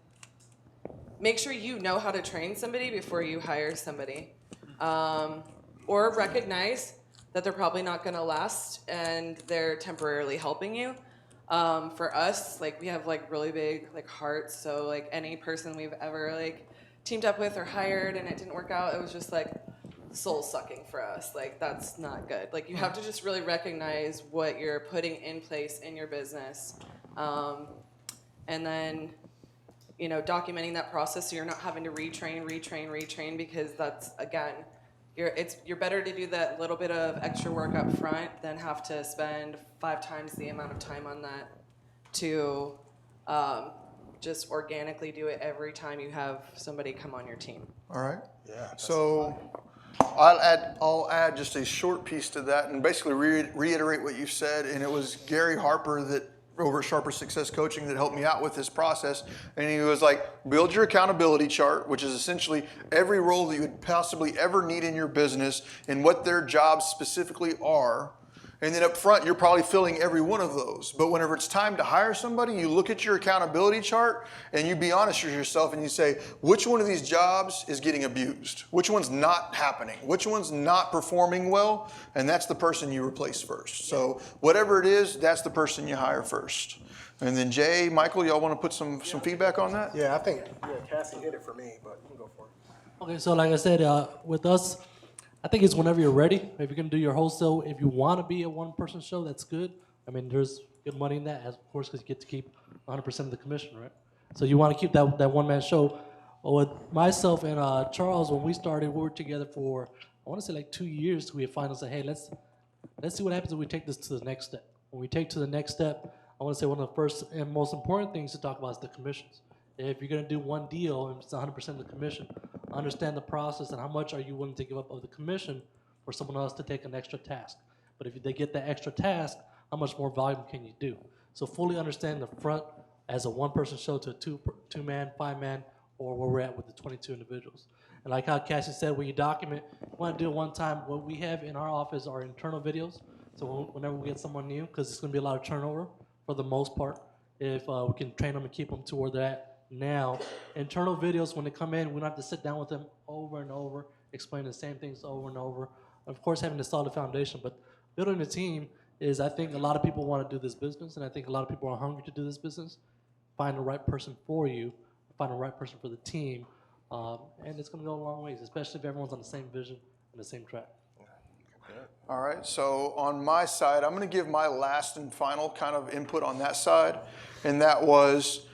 make sure you know how to train somebody before you hire somebody. Or recognize that they're probably not going to last, and they're temporarily helping you. For us, like, we have like really big like hearts, so like any person we've ever like teamed up with or hired and it didn't work out, it was just like soul sucking for us. Like, that's not good. Like, you have to just really recognize what you're putting in place in your business, and then, you know, documenting that process so you're not having to retrain, because that's, again, you're better to do that little bit of extra work up front than have to spend 5 times the amount of time on that to just organically do it every time you have somebody come on your team.
All right.
Yeah.
So I'll add just a short piece to that and basically reiterate what you said. And it was Gary Harper that over at Sharper Success Coaching that helped me out with this process. And he was like, build your accountability chart, which is essentially every role that you would possibly ever need in your business and what their jobs specifically are. And then up front, you're probably filling every one of those. But whenever it's time to hire somebody, you look at your accountability chart and you be honest with yourself and you say, which one of these jobs is getting abused? Which one's not happening? Which one's not performing well? And that's the person you replace first. So whatever it is, that's the person you hire first. And then Jay, Michael, y'all want to put some feedback on that?
Yeah, I think Cassie hit it for me, but you can go for it.
Okay, so like I said, with us, I think it's whenever you're ready. If you're gonna do your wholesale, if you want to be a one-person show, that's good. I mean, there's good money in that, of course, because you get to keep 100% of the commission, right? So you want to keep that one-man show. Well, with myself and Charles, when we started, we were together for, I want to say like 2 years. We finally said, hey, let's see what happens if we take this to the next step. When we take to the next step, I want to say one of the first and most important things to talk about is the commissions. If you're gonna do one deal and it's 100% of the commission, understand the process and how much are you willing to give up of the commission for someone else to take an extra task. But if they get that extra task, how much more volume can you do? So fully understand the front as a one-person show to a two-man, 5-man, or where we're at with the 22 individuals. And like how Cassie said, when you document, you want to do it one time. What we have in our office are internal videos. So whenever we get someone new, because it's going to be a lot of turnover for the most part, if we can train them and keep them to where they're at now. Internal videos, when they come in, we don't have to sit down with them over and over, explain the same things over and over. Of course, having a solid foundation, but building a team is, I think a lot of people want to do this business, and I think a lot of people are hungry to do this business. Find the right person for you, find the right person for the team, and it's going to go a long ways, especially if everyone's on the same vision and the same track.
All right, so on my side, I'm going to give my last and final kind of input on that side, and that was,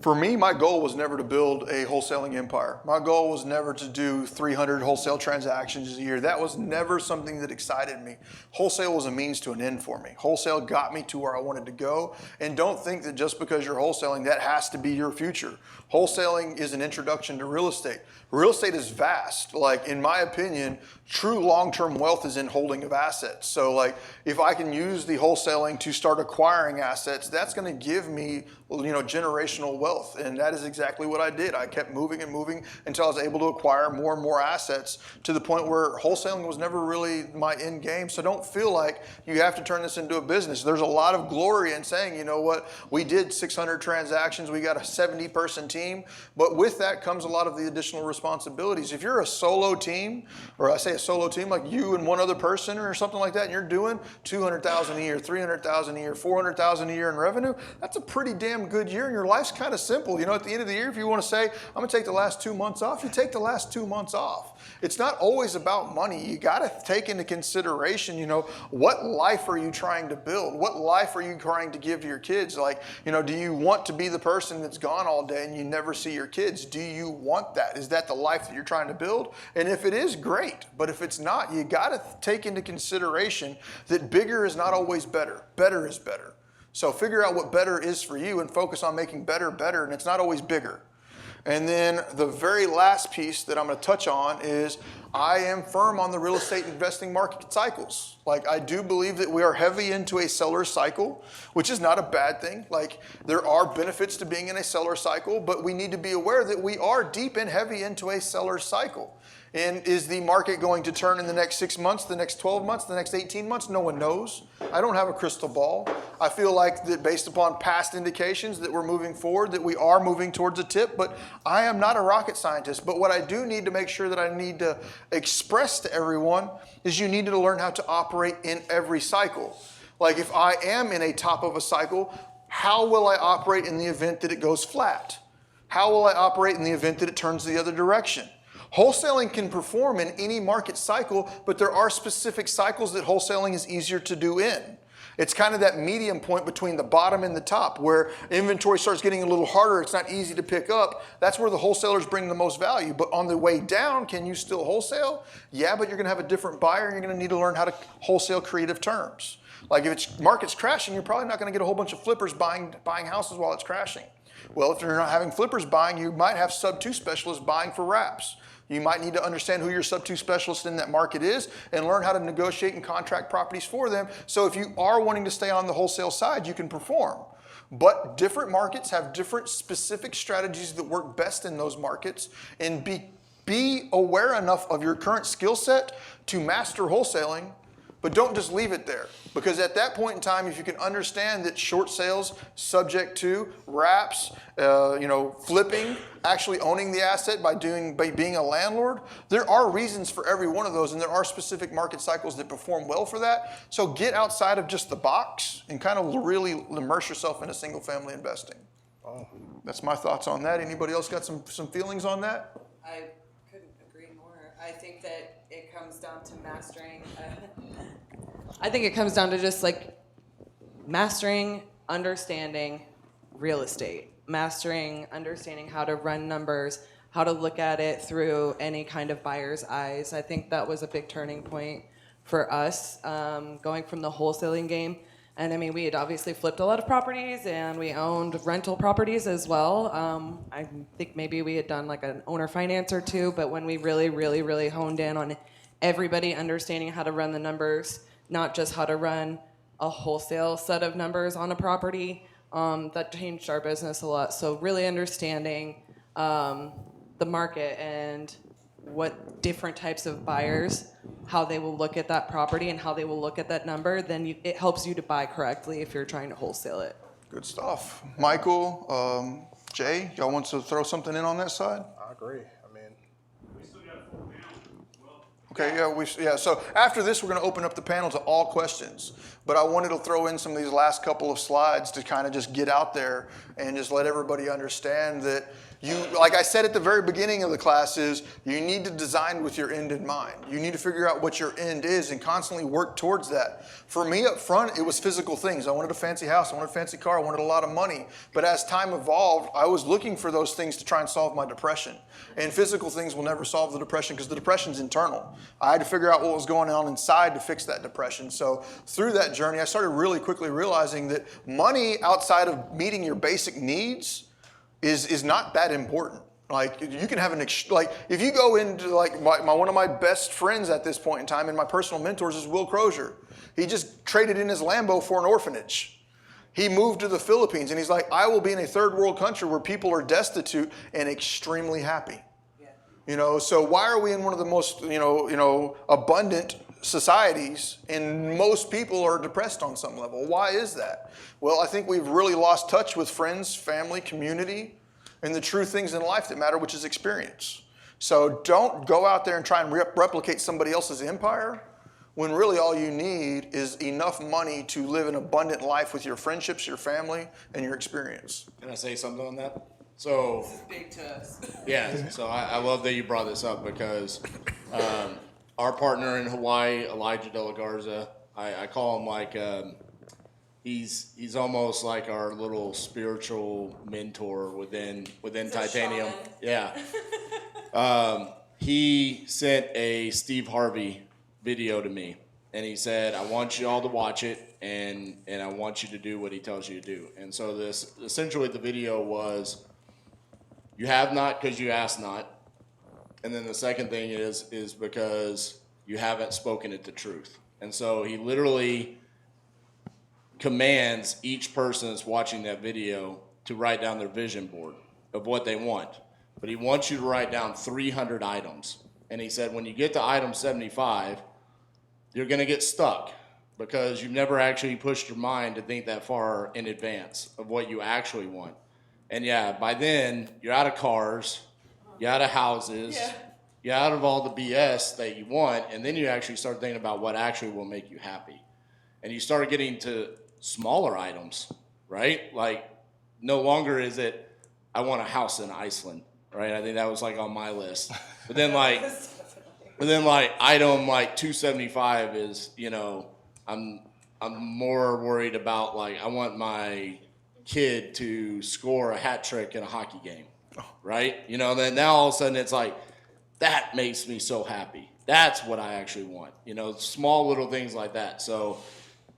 for me, my goal was never to build a wholesaling empire. My goal was never to do 300 wholesale transactions a year. That was never something that excited me. Wholesale was a means to an end for me. Wholesale got me to where I wanted to go. And don't think that just because you're wholesaling, that has to be your future. Wholesaling is an introduction to real estate. Real estate is vast. Like, in my opinion, true long-term wealth is in holding of assets. So like, if I can use the wholesaling to start acquiring assets, that's going to give me, generational wealth. And that is exactly what I did. I kept moving and moving until I was able to acquire more and more assets to the point where wholesaling was never really my end game. So don't feel like you have to turn this into a business. There's a lot of glory in saying, you know what, we did 600 transactions, we got a 70-person team, but with that comes a lot of the additional responsibilities. If you're a solo team, or I say a solo team like you and one other person or something like that, and you're doing $200,000 a year, $300,000 a year, $400,000 a year in revenue, that's a pretty damn good year, and your life's kind of simple. At the end of the year, if you want to say, I'm going to take the last 2 months off, you take the last 2 months off. It's not always about money. You got to take into consideration, what life are you trying to build? What life are you trying to give to your kids? Like, do you want to be the person that's gone all day and you never see your kids? Do you want that? Is that the life that you're trying to build? And if it is, great. But if it's not, you got to take into consideration that bigger is not always better. Better is better. So figure out what better is for you and focus on making better better, and it's not always bigger. And then the very last piece that I'm going to touch on is I am firm on the real estate investing market cycles. Like, I do believe that we are heavy into a seller cycle, which is not a bad thing. Like, there are benefits to being in a seller cycle, but we need to be aware that we are deep and heavy into a seller cycle. And is the market going to turn in the next 6 months, the next 12 months, the next 18 months? No one knows. I don't have a crystal ball. I feel like that based upon past indications that we're moving forward, that we are moving towards a tip, but I am not a rocket scientist. But what I do need to make sure that I need to express to everyone is you need to learn how to operate in every cycle. Like if I am in a top of a cycle, how will I operate in the event that it goes flat? How will I operate in the event that it turns the other direction? Wholesaling can perform in any market cycle, but there are specific cycles that wholesaling is easier to do in. It's kind of that medium point between the bottom and the top where inventory starts getting a little harder, it's not easy to pick up. That's where the wholesalers bring the most value. But on the way down, can you still wholesale? Yeah, but you're gonna have a different buyer and you're gonna need to learn how to wholesale creative terms. Like if it's market's crashing, you're probably not gonna get a whole bunch of flippers buying houses while it's crashing. Well, if you're not having flippers buying, you might have sub-2 specialists buying for wraps. You might need to understand who your sub-2 specialist in that market is and learn how to negotiate and contract properties for them. So if you are wanting to stay on the wholesale side, you can perform. But different markets have different specific strategies that work best in those markets, and be aware enough of your current skill set to master wholesaling, but don't just leave it there. Because at that point in time, if you can understand that short sales subject to wraps, flipping, actually owning the asset by being a landlord, there are reasons for every one of those, and there are specific market cycles that perform well for that. So get outside of just the box and kind of really immerse yourself into single family investing. Oh. That's my thoughts on that. Anybody else got some feelings on that?
I couldn't agree more. I think that it comes down to mastering. I think it comes down to just like mastering, understanding real estate, mastering, understanding how to run numbers, how to look at it through any kind of buyer's eyes. I think that was a big turning point for us, going from the wholesaling game. And I mean, we had obviously flipped a lot of properties and we owned rental properties as well. I think maybe we had done like an owner finance or two, but when we really honed in on everybody understanding how to run the numbers, not just how to run a wholesale set of numbers on a property, that changed our business a lot. So really understanding the market and what different types of buyers, how they will look at that property and how they will look at that number, then it helps you to buy correctly if you're trying to wholesale it.
Good stuff. Michael, Jay, y'all want to throw something in on that side?
I agree. I mean,
okay, yeah. So after this, we're going to open up the panel to all questions. But I wanted to throw in some of these last couple of slides to kind of just get out there and just let everybody understand that you, like I said at the very beginning of the class, is you need to design with your end in mind. You need to figure out what your end is and constantly work towards that. For me up front, it was physical things. I wanted a fancy house, I wanted a fancy car, I wanted a lot of money. But as time evolved, I was looking for those things to try and solve my depression. And physical things will never solve the depression because the depression's internal. I had to figure out what was going on inside to fix that depression. So through that journey, I started really quickly realizing that money outside of meeting your basic needs is not that important. Like you can have if you go into like one of my best friends at this point in time and my personal mentors is Will Crozier. He just traded in his Lambo for an orphanage. He moved to the Philippines and he's like, I will be in a third world country where people are destitute and extremely happy. Yeah. So why are we in one of the most abundant societies and most people are depressed on some level? Why is that? Well, I think we've really lost touch with friends, family, community, and the true things in life that matter, which is experience. So don't go out there and try and replicate somebody else's empire when really all you need is enough money to live an abundant life with your friendships, your family, and your experience.
Can I say something on that? So
this is big to us.
Yeah, so I love that you brought this up because our partner in Hawaii, Elijah De La Garza, I call him like he's almost like our little spiritual mentor within Titanium. Yeah. He sent a Steve Harvey video to me, and he said, "I want you all to watch it, and I want you to do what he tells you to do." And so this essentially the video was, you have not because you ask not, and then the second thing is because you haven't spoken it the truth. And so he literally commands each person that's watching that video to write down their vision board of what they want. But he wants you to write down 300 items. And he said, when you get to item 75, you're going to get stuck because you've never actually pushed your mind to think that far in advance of what you actually want. And yeah, by then, you're out of cars, you're out of houses, You're out of all the BS that you want, and then you actually start thinking about what actually will make you happy. And you start getting to smaller items, right? Like, no longer is it, I want a house in Iceland, right? I think that was like on my list. But then like item like 275 is, you know, I'm more worried about like, I want my kid to score a hat trick in a hockey game, right? You know, then now all of a sudden it's like, that makes me so happy. That's what I actually want. You know, small little things like that. So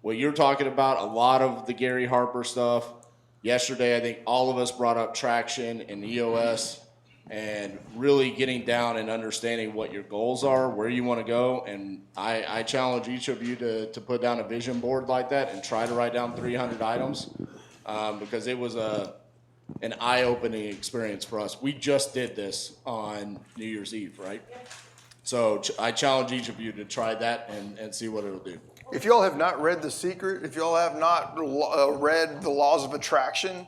what you're talking about, a lot of the Gary Harper stuff. Yesterday, I think all of us brought up traction and EOS and really getting down and understanding what your goals are, where you want to go. And I challenge each of you to put down a vision board like that and try to write down 300 items because it was an eye-opening experience for us. We just did this on New Year's Eve, right? So I challenge each of you to try that and see what it'll do.
If y'all have not read The Secret, if y'all have not read The Laws of Attraction,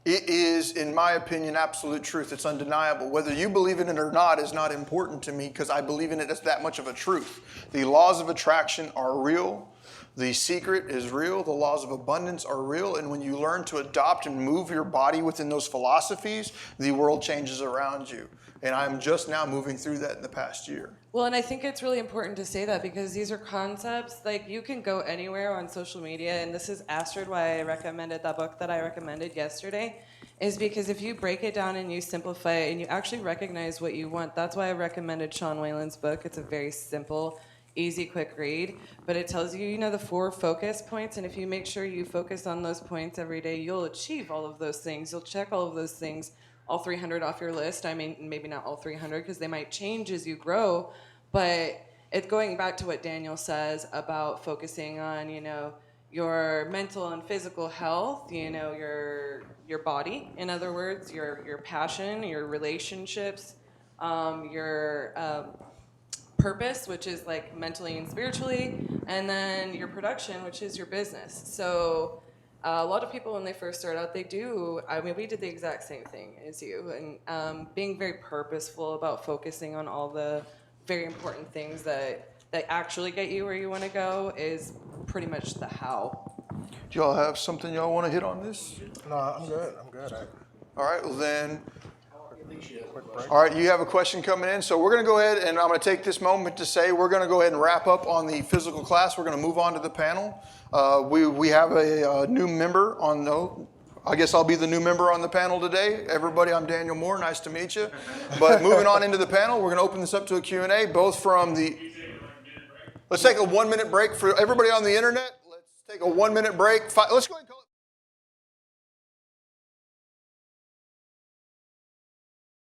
it is, in my opinion, absolute truth. It's undeniable. Whether you believe in it or not is not important to me because I believe in it as that much of a truth. The laws of attraction are real. The secret is real. The laws of abundance are real. And when you learn to adopt and move your body within those philosophies, the world changes around you. And I'm just now moving through that in the past year.
Well, and I think it's really important to say that because these are concepts, like you can go anywhere on social media, and this is Astrid why I recommended that book that I recommended yesterday, is because if you break it down and you simplify it and you actually recognize what you want, that's why I recommended Sean Whalen's book. It's a very simple, easy, quick read, but it tells you, you know, the 4 focus points, and if you make sure you focus on those points every day, you'll achieve all of those things. You'll check all of those things, all 300 off your list. I mean, maybe not all 300 because they might change as you grow, but it's going back to what Daniel says about focusing on, you know, your mental and physical health, you know, your body, in other words, your passion, your relationships, your purpose, which is like mentally and spiritually, and then your production, which is your business. So a lot of people when they first start out, we did the exact same thing as you, and being very purposeful about focusing on all the very important things that actually get you where you want to go is pretty much the how.
Do y'all have something y'all want to hit on this?
No, I'm good.
All right, well then. All right, you have a question coming in, so we're going to go ahead and I'm going to take this moment to say we're going to go ahead and wrap up on the physical class. We're going to move on to the panel. We have a new member I guess I'll be the new member on the panel today. Everybody, I'm Daniel Moore. Nice to meet you. But moving on into the panel, we're going to open this up to a Q&A, both from the... Let's take a 1-minute break for everybody on the internet. Let's take a 1-minute break. Let's go ahead and call